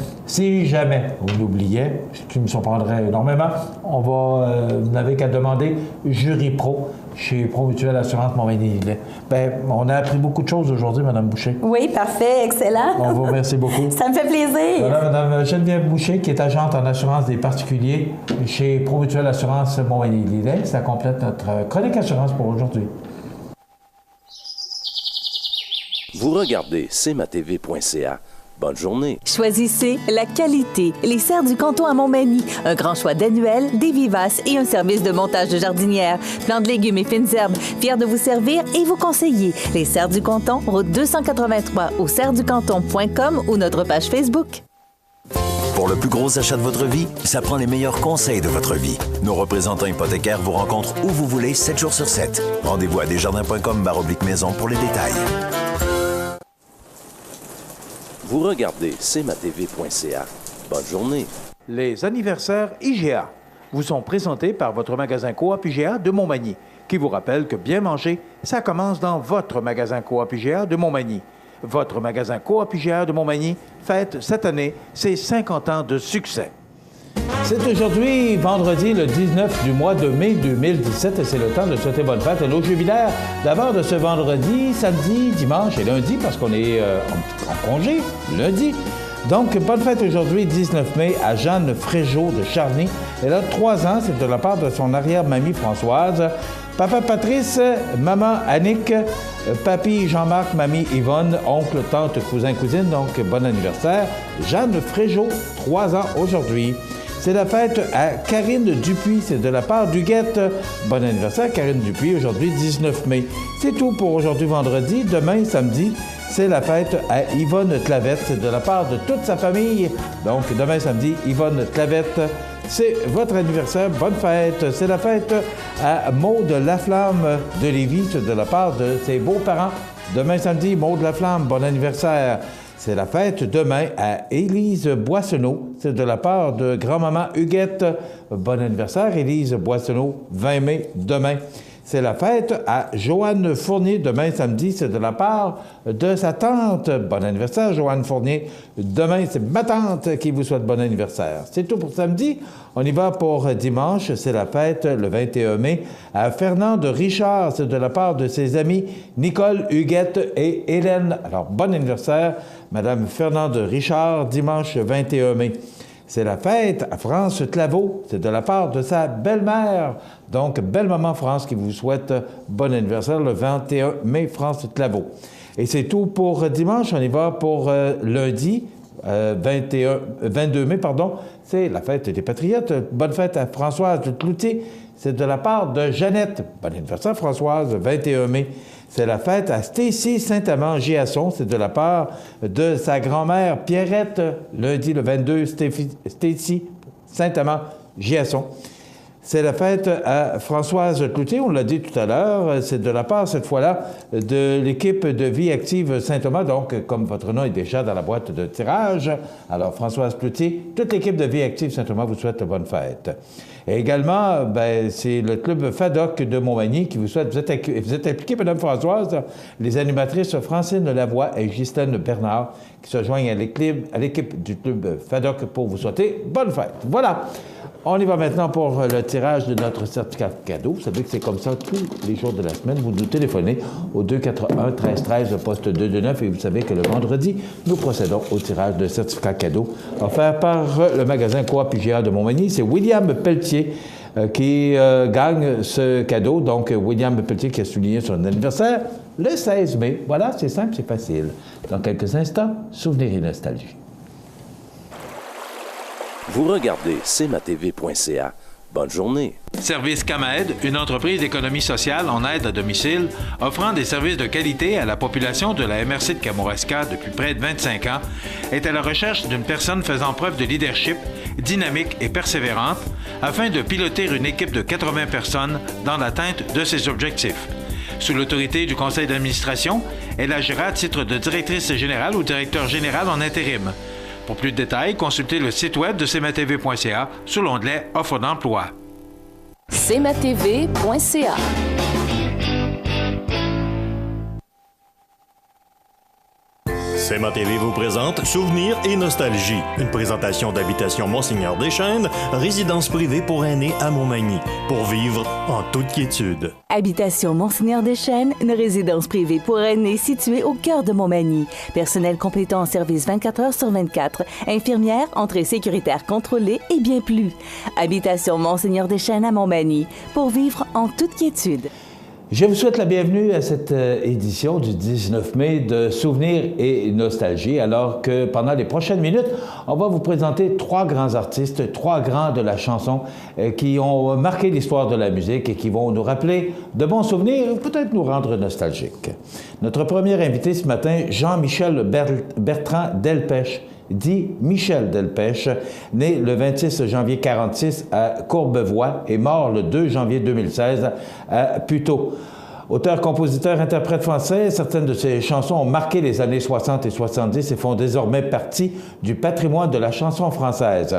S3: vous l'oubliez, ce qui me surprendrait énormément, vous n'avez qu'à demander Jury Pro chez Promutuelle Assurance Montmagny-Lillet. Bien, on a appris beaucoup de choses aujourd'hui, Mme Boucher. Oui, parfait, excellent. On vous remercie beaucoup. Ça me fait plaisir. Voilà, Mme Geneviève Boucher, qui est agente en assurance des particuliers chez Promutuelle Assurance Montmagny-Lillet. Ça complète notre chronique assurance pour aujourd'hui.
S9: Vous regardez cmatv.ca. Bonne journée.
S6: Choisissez la qualité. Les serres du canton à Montmagny. Un grand choix d'annuels, des vivaces et un service de montage de jardinière. Plants de légumes et fines herbes. Fiers de vous servir et vous conseiller. Les serres du canton, route 283 au serresducanton.com ou notre page Facebook.
S11: Pour le plus gros achat de votre vie, ça prend les meilleurs conseils de votre vie. Nos représentants hypothécaires vous rencontrent où vous voulez, 7 jours sur 7. Rendez-vous à desjardins.com/maison pour les détails.
S9: Vous regardez cmatv.ca. Bonne journée.
S1: Les anniversaires IGA vous sont présentés par votre magasin Coop IGA de Montmagny, qui vous rappelle que bien manger, ça commence dans votre magasin Coop IGA de Montmagny. Votre magasin Coop IGA de Montmagny fête cette année ses 50 ans de succès.
S3: C'est aujourd'hui, vendredi, le 19 du mois de mai 2017, et c'est le temps de souhaiter bonne fête à nos jubilaires. D'abord de ce vendredi, samedi, dimanche et lundi, parce qu'on est en congé, lundi. Donc, bonne fête aujourd'hui, 19 mai, à Jeanne Fréjot de Charny. Elle a 3 ans, c'est de la part de son arrière-mamie Françoise. Papa Patrice, maman Annick, papy Jean-Marc, mamie Yvonne, oncle, tante, cousin, cousine. Donc, bon anniversaire. Jeanne Fréjot, 3 ans aujourd'hui. c'est la fête à Karine Dupuis. C'est de la part d'Huguette. Bon anniversaire, Karine Dupuis, aujourd'hui 19 mai. C'est tout pour aujourd'hui vendredi. Demain, samedi, c'est la fête à Yvonne Clavette. C'est de la part de toute sa famille. Donc, demain, samedi, Yvonne Clavette. C'est votre anniversaire. Bonne fête. C'est la fête à Maude Laflamme de Lévis. C'est de la part de ses beaux-parents. Demain, samedi, Maude Laflamme. Bon anniversaire. C'est la fête demain à Élise Boissonneau. C'est de la part de grand-maman Huguette. Bon anniversaire, Élise Boissonneau, 20 mai, demain. C'est la fête à Joanne Fournier, demain samedi. C'est de la part de sa tante. Bon anniversaire, Joanne Fournier. Demain, c'est ma tante qui vous souhaite bon anniversaire. C'est tout pour samedi. On y va pour dimanche. C'est la fête, le 21 mai, à Fernand de Richard. C'est de la part de ses amis Nicole, Huguette et Hélène. Alors, bon anniversaire, Madame Fernand de Richard, dimanche 21 mai. C'est la fête à France Claveau. C'est de la part de sa belle-mère. Donc, belle-maman France qui vous souhaite bon anniversaire le 21 mai, France Claveau. Et c'est tout pour dimanche. On y va pour lundi, 22 mai, pardon. C'est la fête des Patriotes. Bonne fête à Françoise Cloutier. C'est de la part de Jeannette. Bon anniversaire, Françoise, 21 mai. C'est la fête à Stacy Saint-Amand-Giasson. C'est de la part de sa grand-mère Pierrette, lundi le 22, Stacy Saint-Amand-Giasson. C'est la fête à Françoise Cloutier, on l'a dit tout à l'heure. C'est de la part, cette fois-là, de l'équipe de Vie Active Saint-Thomas. Donc, comme votre nom est déjà dans la boîte de tirage, alors Françoise Cloutier, toute l'équipe de Vie Active Saint-Thomas vous souhaite bonne fête. Et également, c'est le club FADOC de Montmagny qui vous souhaite, vous êtes impliquée, Mme Françoise, les animatrices Francine Lavoie et Ghislaine Bernard qui se joignent à l'équipe du club FADOC pour vous souhaiter bonne fête. Voilà. On y va maintenant pour le tirage de notre certificat cadeau. Vous savez que c'est comme ça tous les jours de la semaine. Vous nous téléphonez au 281-1313, poste 229, et vous savez que le vendredi, nous procédons au tirage de certificat cadeau offert par le magasin Coop IGA de Montmagny. C'est William Pelletier qui gagne ce cadeau. Donc, William Pelletier qui a souligné son anniversaire le 16 mai. Voilà, c'est simple, c'est facile. Dans quelques instants, souvenirs et nostalgie.
S9: Vous regardez cmatv.ca. Bonne journée.
S1: Service CAMAID, une entreprise d'économie sociale en aide à domicile, offrant des services de qualité à la population de la MRC de Kamouraska depuis près de 25 ans, est à la recherche d'une personne faisant preuve de leadership, dynamique et persévérante, afin de piloter une équipe de 80 personnes dans l'atteinte de ses objectifs. Sous l'autorité du conseil d'administration, elle agira à titre de directrice générale ou directeur général en intérim. Pour plus de détails, consultez le site web de cmatv.ca sous l'onglet « Offre d'emploi ».
S13: cmatv.ca.
S7: CMA-TV vous présente Souvenirs et nostalgie, une présentation d'Habitation Monseigneur Deschênes, résidence privée pour aînés à Montmagny, pour vivre en toute quiétude.
S6: Habitation Monseigneur Deschênes, une résidence privée pour aînés située au cœur de Montmagny. Personnel complétant en service 24 heures sur 24, infirmière, entrée sécuritaire contrôlée et bien plus. Habitation Monseigneur Deschênes à Montmagny, pour vivre en toute quiétude.
S3: Je vous souhaite la bienvenue à cette édition du 19 mai de Souvenirs et Nostalgie, alors que pendant les prochaines minutes, on va vous présenter trois grands artistes, trois grands de la chanson qui ont marqué l'histoire de la musique et qui vont nous rappeler de bons souvenirs et peut-être nous rendre nostalgiques. Notre premier invité ce matin, Jean-Michel Bertrand Delpech, dit Michel Delpech, né le 26 janvier 1946 à Courbevoie et mort le 2 janvier 2016 à Puteaux. Auteur, compositeur, interprète français, certaines de ses chansons ont marqué les années 60 et 70 et font désormais partie du patrimoine de la chanson française.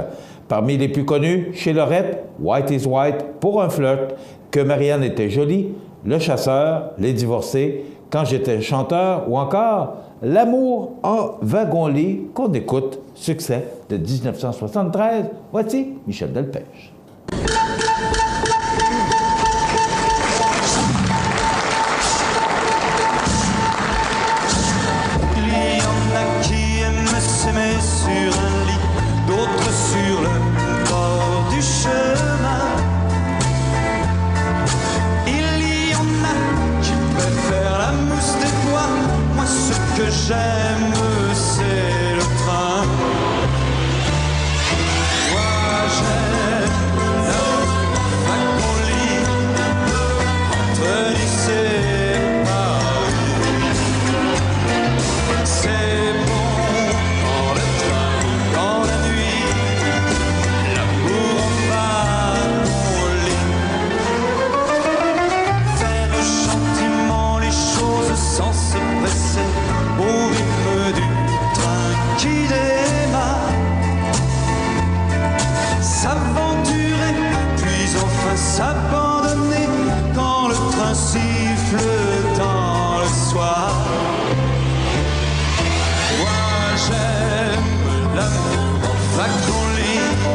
S3: Parmi les plus connus, Chez Lorette, White is White, Pour un flirt, Que Marianne était jolie, Le chasseur, Les divorcés, Quand j'étais chanteur ou encore L'amour en wagon-lit qu'on écoute, succès de 1973. Voici Michel Delpech.
S14: Il y en a qui aiment s'aimer sur un lit, d'autres sur le bord du chemin. Il y en a qui préfèrent la mousse des doigts. Moi ce que j'aime c'est le train. Moi j'aime s'abandonner quand le train siffle dans le soir. Moi j'aime l'amour en wagon libre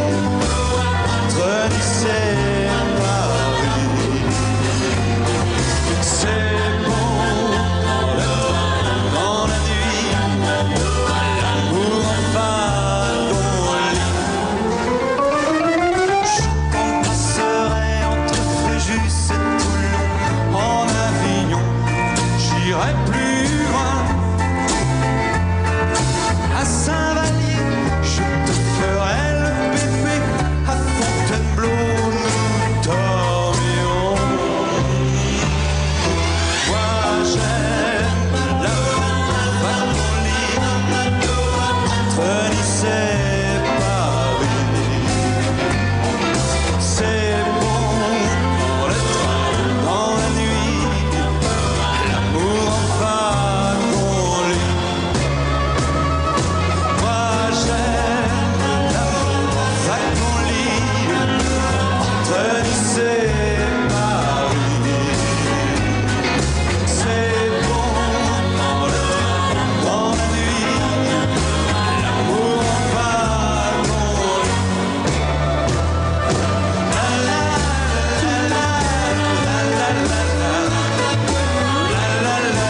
S14: entre Nice et Paris. C'est bon le train dans la nuit, l'amour en wagon libre. Je passerai entre Fréjus et Toulon, en Avignon, j'irai plus loin. À Saint-Vallier, je te ferai le bébé. À Fontainebleau, nous dormions. Moi, j'aime l'amour wagon libre entre Nice et Paris. C'est bon quand le train dans la nuit, l'amour en wagon libre. Moi j'aime l'amour en wagon libre entre Nice et Paris. C'est bon quand le train dans la nuit, l'amour en wagon libre. La la la la la la la la la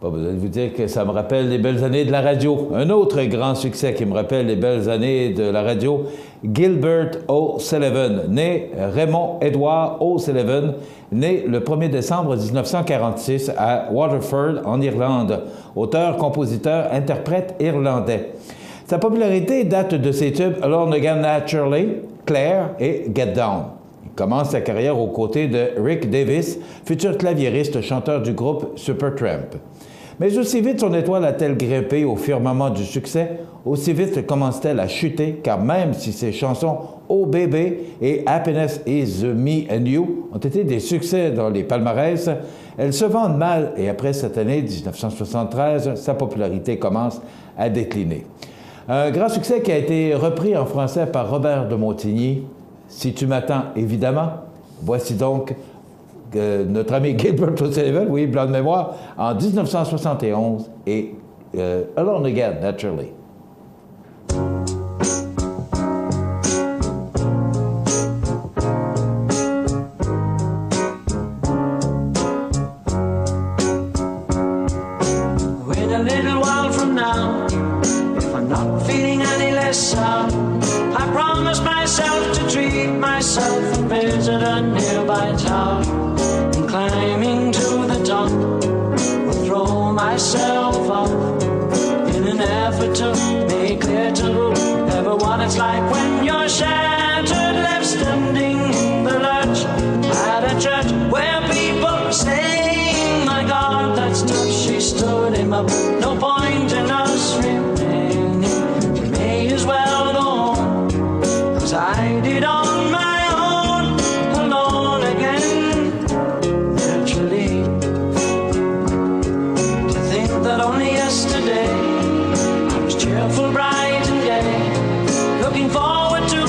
S3: Pas besoin de vous dire que ça me rappelle les belles années de la radio. Un autre grand succès qui me rappelle les belles années de la radio, Gilbert O'Sullivan, né Raymond Edward O'Sullivan, né le 1er décembre 1946 à Waterford, en Irlande. Auteur, compositeur, interprète irlandais. Sa popularité date de ses tubes Alone Again Naturally, Claire et Get Down. Il commence sa carrière aux côtés de Rick Davis, futur claviériste chanteur du groupe Supertramp. Mais aussi vite son étoile a-t-elle grimpé au firmament du succès, aussi vite commence-t-elle à chuter, car même si ses chansons Oh Baby et Happiness is Me and You ont été des succès dans les palmarès, elles se vendent mal et après cette année 1973, sa popularité commence à décliner. Un grand succès qui a été repris en français par Robert de Montigny, Si tu m'attends, évidemment. Voici donc notre ami Gilbert O'Sullivan, oui, blanc de mémoire, en 1971 et Alone Again, Naturally.
S14: Wait a little while from now, if I'm not feeling any less sound, I promise myself to treat myself and visit a nearby town. And climbing to the top, will throw myself off in an effort to make clear to everyone it's like when you're shattered, left standing in the lurch at a church where people are saying, my God, that's tough, she stood him up. No point in us remaining, we may as well go home, 'cause I did on my own, alone again, naturally. To think that only yesterday I was cheerful, bright and gay, looking forward to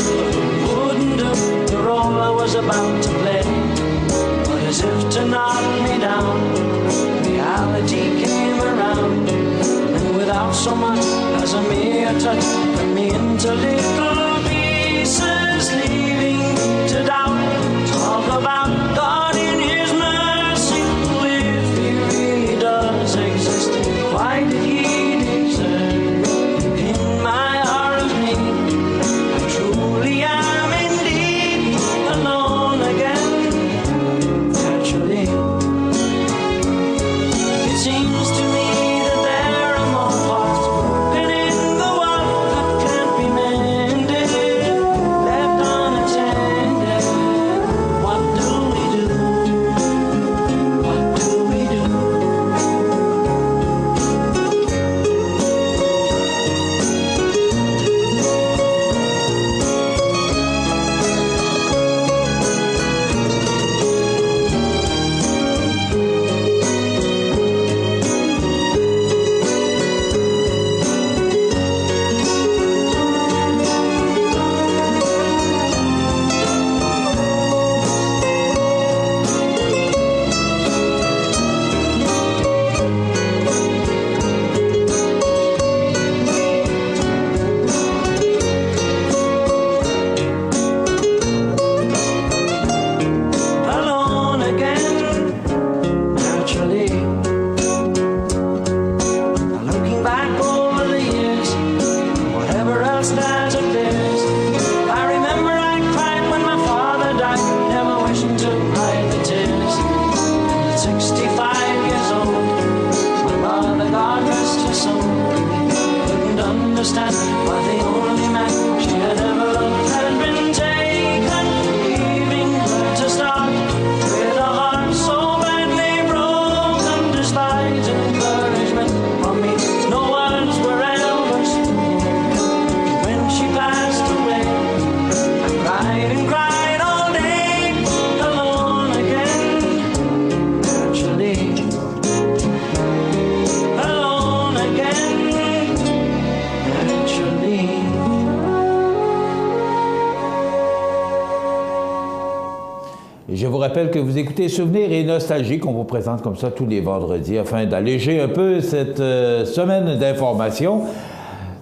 S3: Et je vous rappelle que vous écoutez Souvenirs et Nostalgie qu'on vous présente comme ça tous les vendredis afin d'alléger un peu cette semaine d'informations.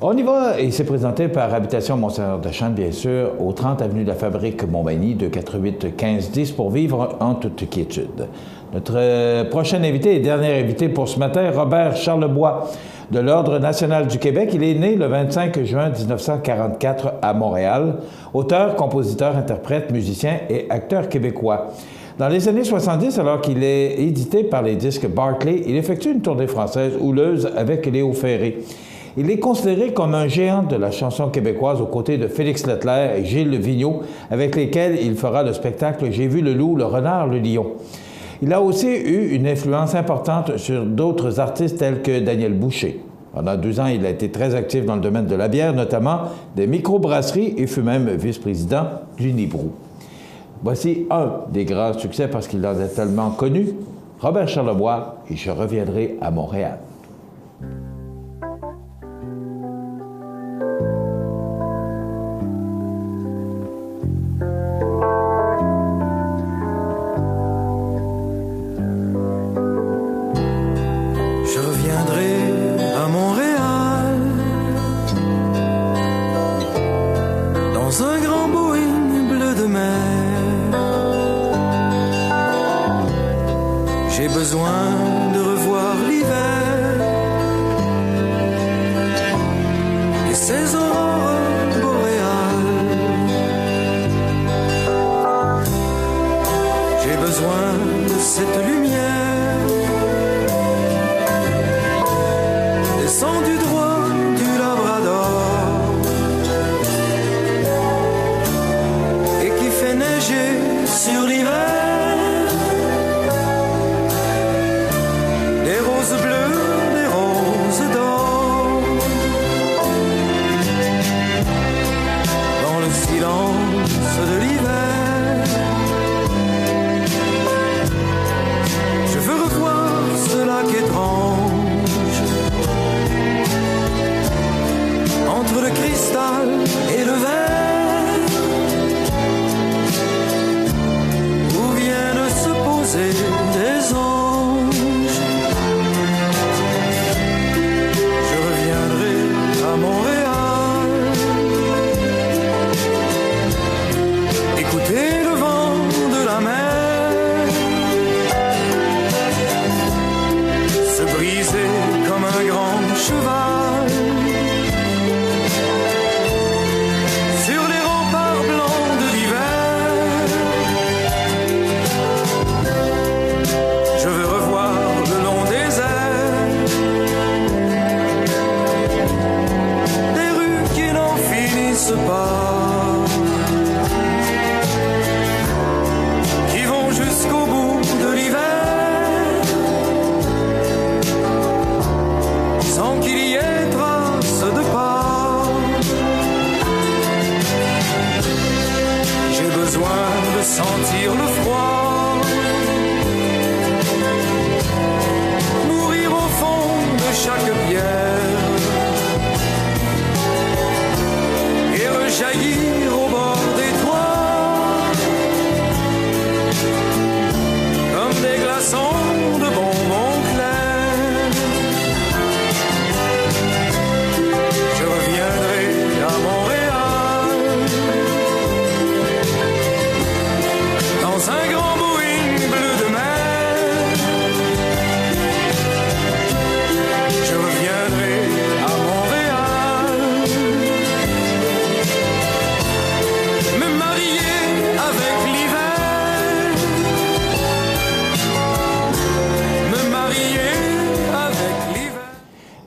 S3: On y va et c'est présenté par Habitation Monseigneur-Deschamps, bien sûr, au 30 avenue de la Fabrique Montmagny, 248-1510 pour vivre en toute quiétude. Notre prochain invité et dernier invité pour ce matin, Robert Charlebois de l'Ordre national du Québec. Il est né le 25 juin 1944 à Montréal. Auteur, compositeur, interprète, musicien et acteur québécois. Dans les années 70, alors qu'il est édité par les disques Barclay, il effectue une tournée française houleuse avec Léo Ferré. Il est considéré comme un géant de la chanson québécoise aux côtés de Félix Leclerc et Gilles Vigneault, avec lesquels il fera le spectacle « J'ai vu le loup, le renard, le lion ». Il a aussi eu une influence importante sur d'autres artistes tels que Daniel Boucher. Pendant 2 ans, il a été très actif dans le domaine de la bière, notamment des microbrasseries, et fut même vice-président du Nibrou. Voici un des grands succès parce qu'il en est tellement connu, Robert Charlebois et Je reviendrai à Montréal.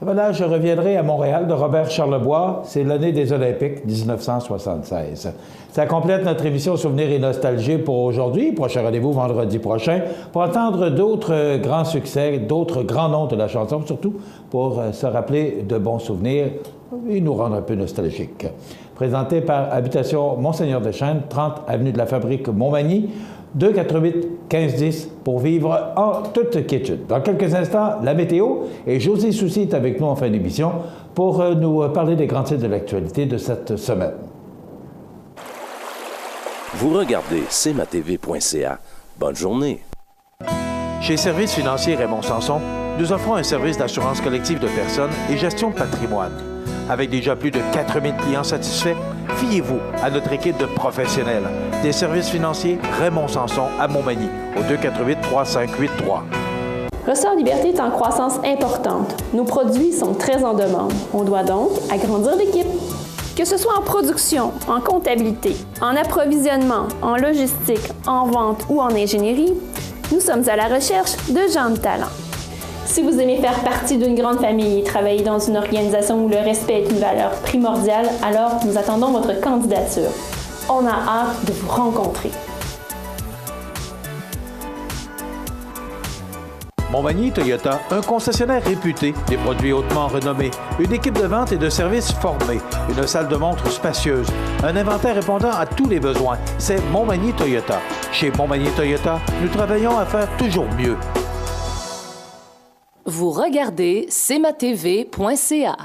S3: Voilà, je reviendrai à Montréal de Robert Charlebois. C'est l'année des Olympiques 1976. Ça complète notre émission Souvenirs et Nostalgie pour aujourd'hui. Prochain rendez-vous vendredi prochain pour entendre d'autres grands succès, d'autres grands noms de la chanson, surtout pour se rappeler de bons souvenirs et nous rendre un peu nostalgiques. Présenté par Habitation Monseigneur-Deschamps, 30 avenue de la Fabrique Montmagny, 248-1510 pour vivre en toute quiétude. Dans quelques instants, la météo et José Soucy est avec nous en fin d'émission pour nous parler des grands titres de l'actualité de cette semaine.
S9: Vous regardez cmatv.ca. Bonne journée.
S1: Chez Services financiers Raymond Sanson, nous offrons un service d'assurance collective de personnes et gestion de patrimoine. Avec déjà plus de 4000 clients satisfaits, fiez-vous à notre équipe de professionnels. Des services financiers Raymond Sanson à Montmagny, au 248-3583.
S10: Ressort Liberté est en croissance importante. Nos produits sont très en demande. On doit donc agrandir l'équipe. Que ce soit en production, en comptabilité, en approvisionnement, en logistique, en vente ou en ingénierie, nous sommes à la recherche de gens de talent. Si vous aimez faire partie d'une grande famille et travailler dans une organisation où le respect est une valeur primordiale, alors nous attendons votre candidature. On a hâte de vous rencontrer.
S1: Montmagny Toyota, un concessionnaire réputé, des produits hautement renommés, une équipe de vente et de services formée, une salle de montre spacieuse, un inventaire répondant à tous les besoins. C'est Montmagny Toyota. Chez Montmagny Toyota, nous travaillons à faire toujours mieux.
S6: Vous regardez cmatv.ca.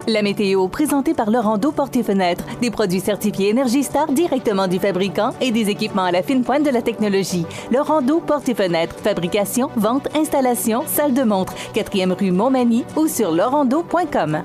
S6: La météo, présentée par Laurando Portes et Fenêtres. Des produits certifiés Énergie Star directement du fabricant et des équipements à la fine pointe de la technologie. Laurando Portes et Fenêtres. Fabrication, vente, installation, salle de montre. 4e rue Montmagny ou sur laurando.com.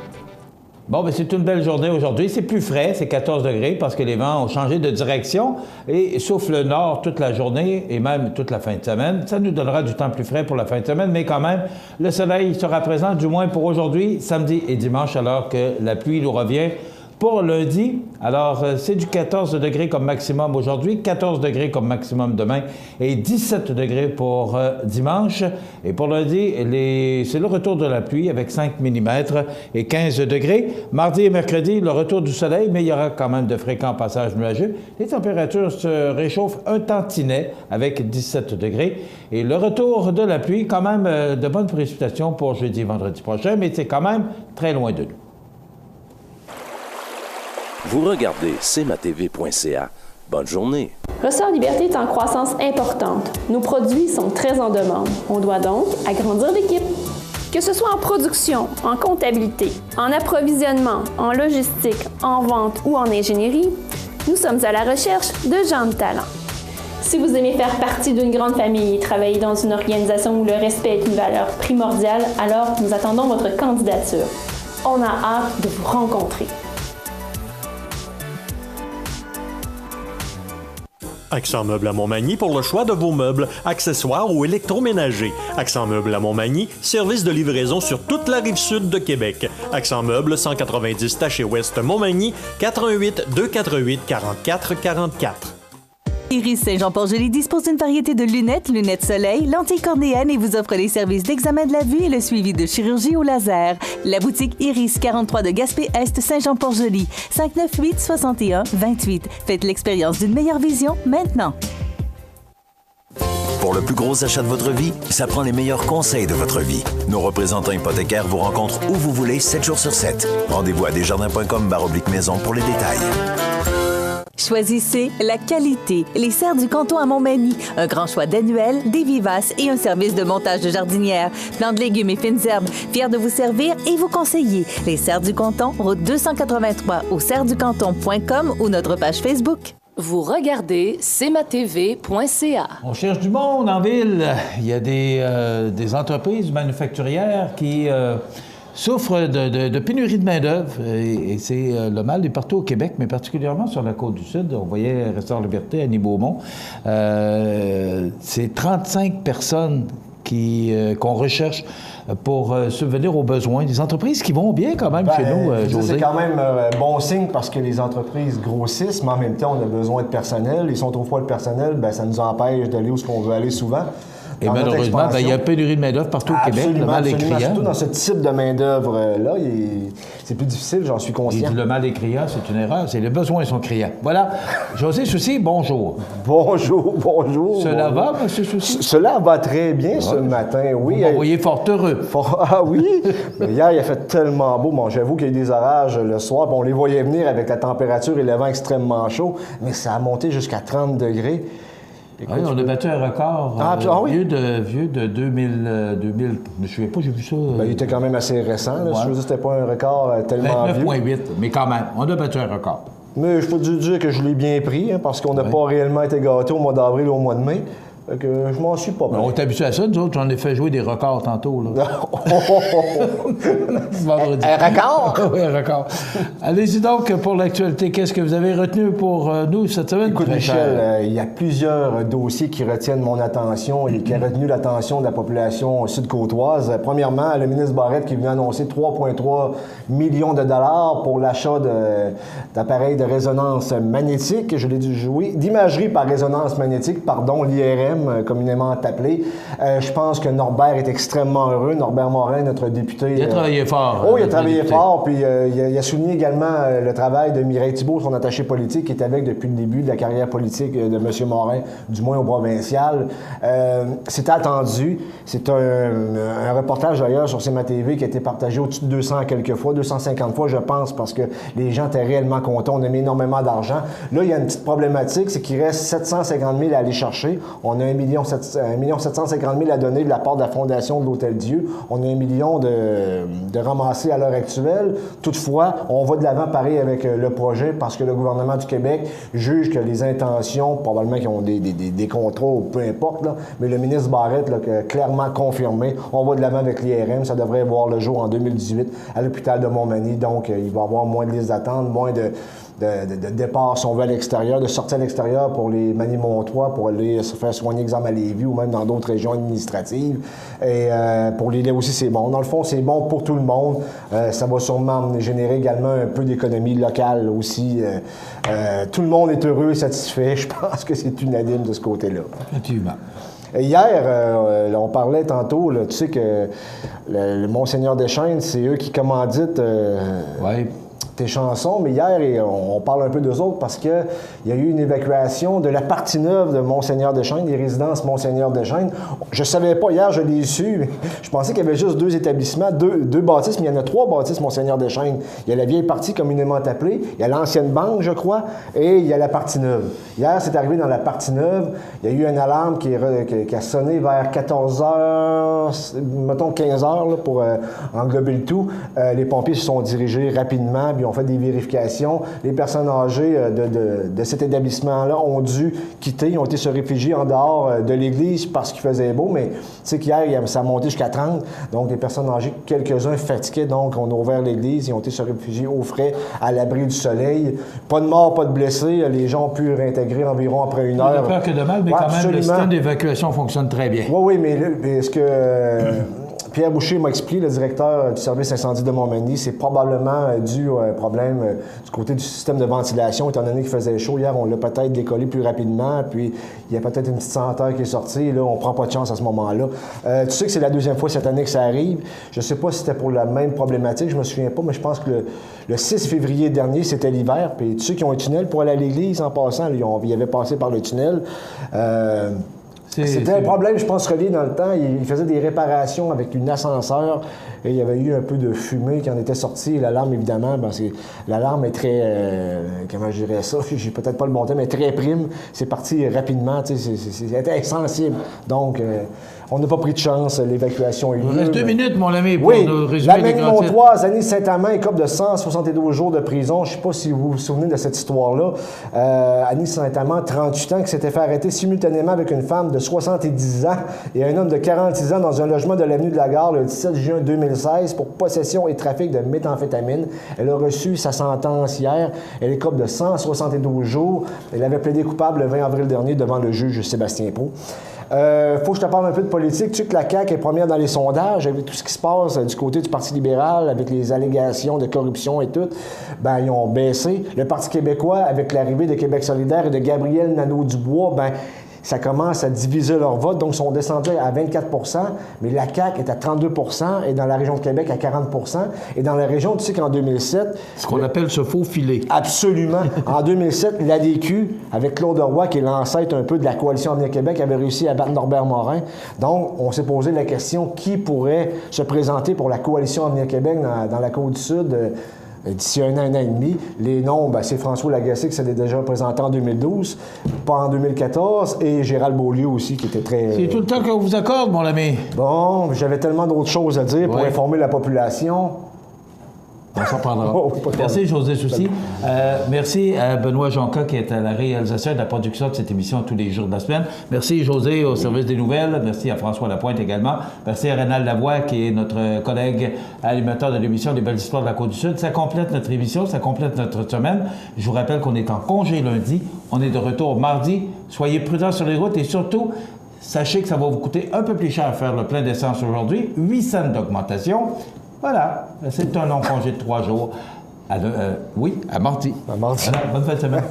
S3: Bon, bien, c'est une belle journée aujourd'hui. C'est plus frais, c'est 14 degrés parce que les vents ont changé de direction et souffle le nord toute la journée et même toute la fin de semaine. Ça nous donnera du temps plus frais pour la fin de semaine, mais quand même, le soleil sera présent, du moins pour aujourd'hui, samedi et dimanche, alors que la pluie nous revient pour lundi. Alors, c'est du 14 degrés comme maximum aujourd'hui, 14 degrés comme maximum demain et 17 degrés pour dimanche. Et pour lundi, c'est le retour de la pluie avec 5 mm et 15 degrés. Mardi et mercredi, le retour du soleil, mais il y aura quand même de fréquents passages nuageux. Les températures se réchauffent un tantinet avec 17 degrés. Et le retour de la pluie, quand même de bonnes précipitations pour jeudi et vendredi prochain, mais c'est quand même très loin de nous.
S9: Vous regardez cmatv.ca. Bonne journée.
S10: Ressort Liberté est en croissance importante. Nos produits sont très en demande. On doit donc agrandir l'équipe. Que ce soit en production, en comptabilité, en approvisionnement, en logistique, en vente ou en ingénierie, nous sommes à la recherche de gens de talent. Si vous aimez faire partie d'une grande famille et travailler dans une organisation où le respect est une valeur primordiale, alors nous attendons votre candidature. On a hâte de vous rencontrer.
S7: Accent Meubles à Montmagny pour le choix de vos meubles, accessoires ou électroménagers. Accent Meubles à Montmagny, service de livraison sur toute la rive sud de Québec. Accent Meubles, 190 Taché-Ouest Montmagny, 88 248 44 44.
S6: Iris Saint-Jean-Port-Joli dispose d'une variété de lunettes, lunettes soleil, lentilles cornéennes et vous offre les services d'examen de la vue et le suivi de chirurgie au laser. La boutique Iris, 43 de Gaspé-Est, Saint-Jean-Port-Joli, 598-61-28. Faites l'expérience d'une meilleure vision maintenant.
S11: Pour le plus gros achat de votre vie, ça prend les meilleurs conseils de votre vie. Nos représentants hypothécaires vous rencontrent où vous voulez, 7 jours sur 7. Rendez-vous à desjardins.com/maison pour les détails.
S6: Choisissez la qualité. Les Serres du Canton à Montmagny. Un grand choix d'annuels, des vivaces et un service de montage de jardinière. Plants de légumes et fines herbes. Fiers de vous servir et vous conseiller. Les Serres du Canton, route 283 au serresducanton.com ou notre page Facebook. Vous regardez cmatv.ca.
S3: On cherche du monde en ville. Il y a des entreprises manufacturières qui souffrent de pénurie de main-d'œuvre. Et c'est le mal est partout au Québec, mais particulièrement sur la Côte-du-Sud. On voyait Restaurant Liberté, Annie Beaumont. C'est 35 personnes qu'on recherche pour subvenir aux besoins des entreprises qui vont bien quand même chez nous, José.
S13: C'est quand même bon signe parce que les entreprises grossissent, mais en même temps, on a besoin de personnel. Ils sont trop fois le personnel, ça nous empêche d'aller où on veut aller souvent.
S3: Et malheureusement, il y a un pénurie de main-d'œuvre partout au Québec. Le mal est criant.
S13: Surtout dans ce type de main-d'œuvre-là, c'est plus difficile, j'en suis conscient.
S3: Le mal est criant, c'est une erreur. Les besoins sont criants. Voilà. José Soucy, bonjour.
S13: Bonjour.
S3: Cela va, M. Soucy?
S13: Cela va très bien ce matin, oui.
S3: Vous m'envoyez fort heureux.
S13: Ah oui? Mais hier, il a fait tellement beau. Bon, j'avoue qu'il y a eu des orages le soir, puis on les voyait venir avec la température et le vent extrêmement chaud, mais ça a monté jusqu'à 30 degrés.
S3: Oui, on a battu un record vieux de 2000, je me souviens pas, j'ai vu ça.
S13: Il était quand même assez récent. Là, je veux dire, c'était pas un record tellement vieux.
S3: 29,8, mais quand même, on a battu un record.
S13: Mais je peux te dire que je l'ai bien pris, parce qu'on n'a pas réellement été gâtés au mois d'avril ou au mois de mai. Que je m'en suis pas mal.
S3: On est habitué à ça, nous autres, j'en ai fait jouer des records tantôt. Là. Vendredi.
S13: Un record?
S3: Oui, un record. Allez-y donc pour l'actualité. Qu'est-ce que vous avez retenu pour nous cette semaine?
S13: Écoute, Michel, il y a plusieurs dossiers qui retiennent mon attention et qui ont retenu l'attention de la population sud-côtoise. Premièrement, le ministre Barrette qui est venu annoncer 3,3 millions de dollars pour l'achat d'appareils de résonance magnétique, je l'ai dit, oui, d'imagerie par résonance magnétique, pardon, l'IRM, communément appelé. Je pense que Norbert est extrêmement heureux. Norbert Morin, notre député.
S3: Il a travaillé fort.
S13: Il a travaillé fort. Puis il a souligné également le travail de Mireille Thibault, son attaché politique, qui est avec depuis le début de la carrière politique de M. Morin, du moins au provincial. C'était attendu. C'est un reportage d'ailleurs sur CMA TV qui a été partagé au-dessus de 200 quelques fois, 250 fois, je pense, parce que les gens étaient réellement contents. On a mis énormément d'argent. Là, il y a une petite problématique, c'est qu'il reste 750 000 à aller chercher. On a 1 750 000 à donner de la part de la Fondation de l'Hôtel-Dieu. On a 1 million de ramasser à l'heure actuelle. Toutefois, on va de l'avant pareil avec le projet parce que le gouvernement du Québec juge que les intentions, probablement qu'ils ont des contrats ou peu importe, là, mais le ministre Barrette l'a clairement confirmé. On va de l'avant avec l'IRM. Ça devrait voir le jour en 2018 à l'hôpital de Montmagny. Donc, il va y avoir moins de listes d'attente, moins de départ, si on veut, à l'extérieur, de sortir à l'extérieur pour les Manimontois, pour aller se faire soigner, exemple à Lévis ou même dans d'autres régions administratives. Et pour les laits aussi, c'est bon. Dans le fond, c'est bon pour tout le monde. Ça va sûrement générer également un peu d'économie locale aussi. Tout le monde est heureux et satisfait. Je pense que c'est unanime de ce côté-là.
S3: Effectivement.
S13: Hier, on parlait tantôt, là, tu sais que le Monseigneur Deschaines, c'est eux qui commanditent tes chansons, mais hier, on parle un peu d'eux autres parce qu'il y a eu une évacuation de la partie neuve de Monseigneur Deschaines, des résidences Monseigneur Deschaines. Je ne savais pas, hier, je l'ai su. Je pensais qu'il y avait juste 2 établissements, deux bâtisses, mais il y en a 3 bâtisses Monseigneur Deschaines. Il y a la vieille partie communément appelée, il y a l'ancienne banque, je crois, et il y a la partie neuve. Hier, c'est arrivé dans la partie neuve. Il y a eu une alarme qui a sonné vers 14h, mettons 15h, là, pour englober le tout. Les pompiers se sont dirigés rapidement, puis ont fait des vérifications. Les personnes âgées de cet établissement-là ont dû quitter, ils ont été se réfugier en dehors de l'église parce qu'il faisait beau, mais tu sais qu'hier, ça a monté jusqu'à 30. Donc, les personnes âgées, quelques-uns fatigués, donc on a ouvert l'église, ils ont été se réfugier au frais, à l'abri du soleil. Pas de morts, pas de blessés. Les gens ont pu réintégrer environ après 1 heure.
S3: Il y a peur que de mal, mais quand même, le système d'évacuation fonctionne très bien.
S13: Oui, mais ce que Pierre Boucher m'a expliqué, le directeur du service incendie de Montmagny, c'est probablement dû à un problème du côté du système de ventilation, étant donné qu'il faisait chaud. Hier, on l'a peut-être décollé plus rapidement, puis il y a peut-être une petite senteur qui est sortie. Là, on prend pas de chance à ce moment-là. Tu sais que c'est la 2e fois cette année que ça arrive. Je sais pas si c'était pour la même problématique, je me souviens pas, mais je pense que le 6 février dernier, c'était l'hiver, puis tous ceux qui ont un tunnel pour aller à l'église, en passant, ils avaient passé par le tunnel. C'était un problème, je pense, relié dans le temps. Il faisait des réparations avec une ascenseur et il y avait eu un peu de fumée qui en était sortie. L'alarme, évidemment, l'alarme est très... comment je dirais ça? J'ai peut-être pas le bon terme, mais très prime. C'est parti rapidement. C'était insensible. Donc, on n'a pas pris de chance. L'évacuation est lieu.
S3: Il reste 2 minutes, mon ami, pour nous résumer
S13: la Manimontoise, Annie Saint-Amand, écope de 172 jours de prison. Je ne sais pas si vous vous souvenez de cette histoire-là. Annie Saint-Amand, 38 ans, qui s'était fait arrêter simultanément avec une femme de 70 ans et un homme de 46 ans dans un logement de l'avenue de la Gare le 17 juin 2016 pour possession et trafic de méthamphétamine. Elle a reçu sa sentence hier. Elle écope de 172 jours. Elle avait plaidé coupable le 20 avril dernier devant le juge Sébastien Pau. Faut que je te parle un peu de politique. Tu sais que la CAQ est première dans les sondages avec tout ce qui se passe du côté du Parti libéral, avec les allégations de corruption et tout. Ils ont baissé. Le Parti québécois, avec l'arrivée de Québec solidaire et de Gabriel Nadeau-Dubois, ça commence à diviser leur vote. Donc, ils sont descendus à 24 %, mais la CAQ est à 32 % et dans la région de Québec à 40 %. Et dans la région, tu sais qu'en 2007...
S3: Ce qu'on appelle ce faux filet.
S13: Absolument. En 2007, l'ADQ, avec Claude Roy, qui est l'ancêtre un peu de la Coalition Avenir Québec, avait réussi à battre Norbert Morin. Donc, on s'est posé la question, qui pourrait se présenter pour la Coalition Avenir Québec dans la Côte-du-Sud d'ici un an et demi. Les noms, c'est François Lagacé qui s'était déjà présenté en 2012, pas en 2014, et Gérald Beaulieu aussi qui était très...
S3: C'est tout le temps qu'on vous accorde, mon ami.
S13: Bon, j'avais tellement d'autres choses à dire pour informer la population.
S3: On s'en prendra. Merci, José Soucy. Merci à Benoît Jonca qui est à la réalisation et de la production de cette émission tous les jours de la semaine. Merci, José, au service des nouvelles. Merci à François Lapointe également. Merci à Rénal Lavoie qui est notre collègue animateur de l'émission Les Belles Histoires de la Côte-du-Sud. Ça complète notre émission, ça complète notre semaine. Je vous rappelle qu'on est en congé lundi. On est de retour mardi. Soyez prudents sur les routes et surtout, sachez que ça va vous coûter un peu plus cher à faire le plein d'essence aujourd'hui. 8 cents d'augmentation. Voilà, c'est un long congé de 3 jours. À mardi.
S13: À mardi.
S3: Voilà, bonne fin de semaine.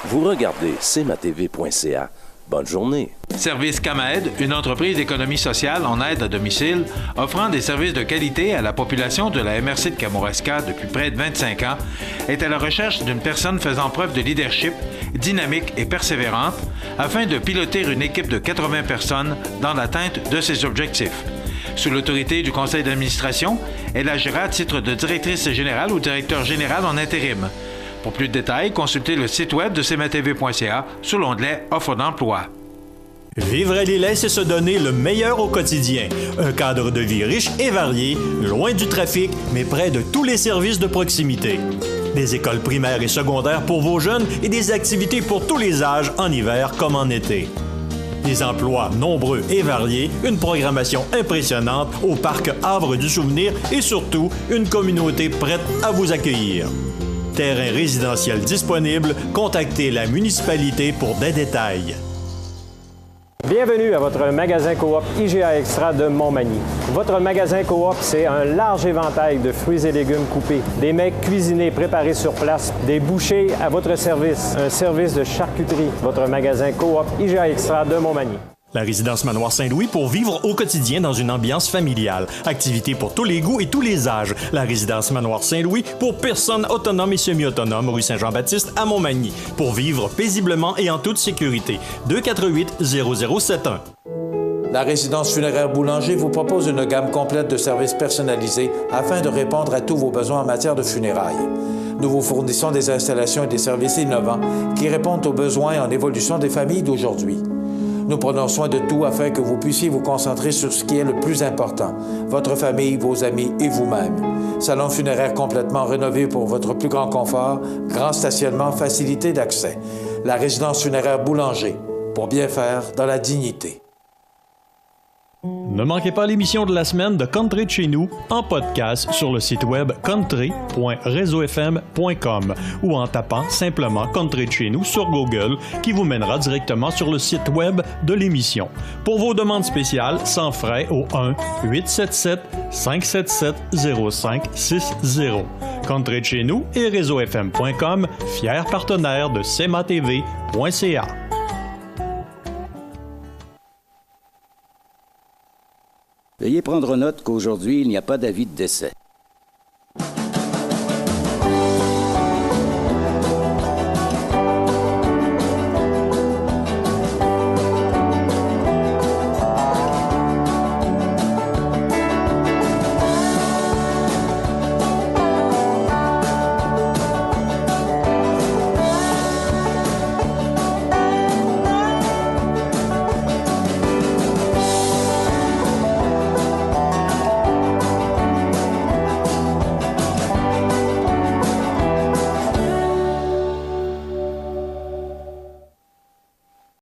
S9: Vous regardez cmatv.ca. Bonne journée.
S1: Service CAMAID, une entreprise d'économie sociale en aide à domicile, offrant des services de qualité à la population de la MRC de Kamouraska depuis près de 25 ans, est à la recherche d'une personne faisant preuve de leadership, dynamique et persévérante, afin de piloter une équipe de 80 personnes dans l'atteinte de ses objectifs. Sous l'autorité du conseil d'administration, elle agira à titre de directrice générale ou directeur général en intérim. Pour plus de détails, consultez le site web de cmatv.ca sous l'onglet « Offre d'emploi ».
S7: Vivre à Lillet, c'est se donner le meilleur au quotidien. Un cadre de vie riche et varié, loin du trafic, mais près de tous les services de proximité. Des écoles primaires et secondaires pour vos jeunes et des activités pour tous les âges, en hiver comme en été. Des emplois nombreux et variés, une programmation impressionnante au parc Havre du Souvenir et surtout une communauté prête à vous accueillir. Terrain résidentiel disponible, contactez la municipalité pour des détails.
S8: Bienvenue à votre magasin Coop IGA Extra de Montmagny. Votre magasin Coop, c'est un large éventail de fruits et légumes coupés, des mets cuisinés préparés sur place, des bouchées à votre service, un service de charcuterie. Votre magasin Coop IGA Extra de Montmagny.
S7: La résidence Manoir Saint-Louis pour vivre au quotidien dans une ambiance familiale. Activités pour tous les goûts et tous les âges. La résidence Manoir Saint-Louis pour personnes autonomes et semi-autonomes, rue Saint-Jean-Baptiste à Montmagny. Pour vivre paisiblement et en toute sécurité. 248-0071.
S1: La résidence funéraire Boulanger vous propose une gamme complète de services personnalisés afin de répondre à tous vos besoins en matière de funérailles. Nous vous fournissons des installations et des services innovants qui répondent aux besoins en évolution des familles d'aujourd'hui. Nous prenons soin de tout afin que vous puissiez vous concentrer sur ce qui est le plus important, votre famille, vos amis et vous-même. Salon funéraire complètement rénové pour votre plus grand confort, grand stationnement, facilité d'accès. La résidence funéraire Boulanger, pour bien faire dans la dignité.
S7: Ne manquez pas l'émission de la semaine de Country de chez nous en podcast sur le site web country.reseaufm.com ou en tapant simplement Country de chez nous sur Google qui vous mènera directement sur le site web de l'émission. Pour vos demandes spéciales, sans frais au 1-877-577-0560. Country de chez nous et reseaufm.com, fiers partenaires de cmatv.ca.
S15: Veuillez prendre note qu'aujourd'hui, il n'y a pas d'avis de décès.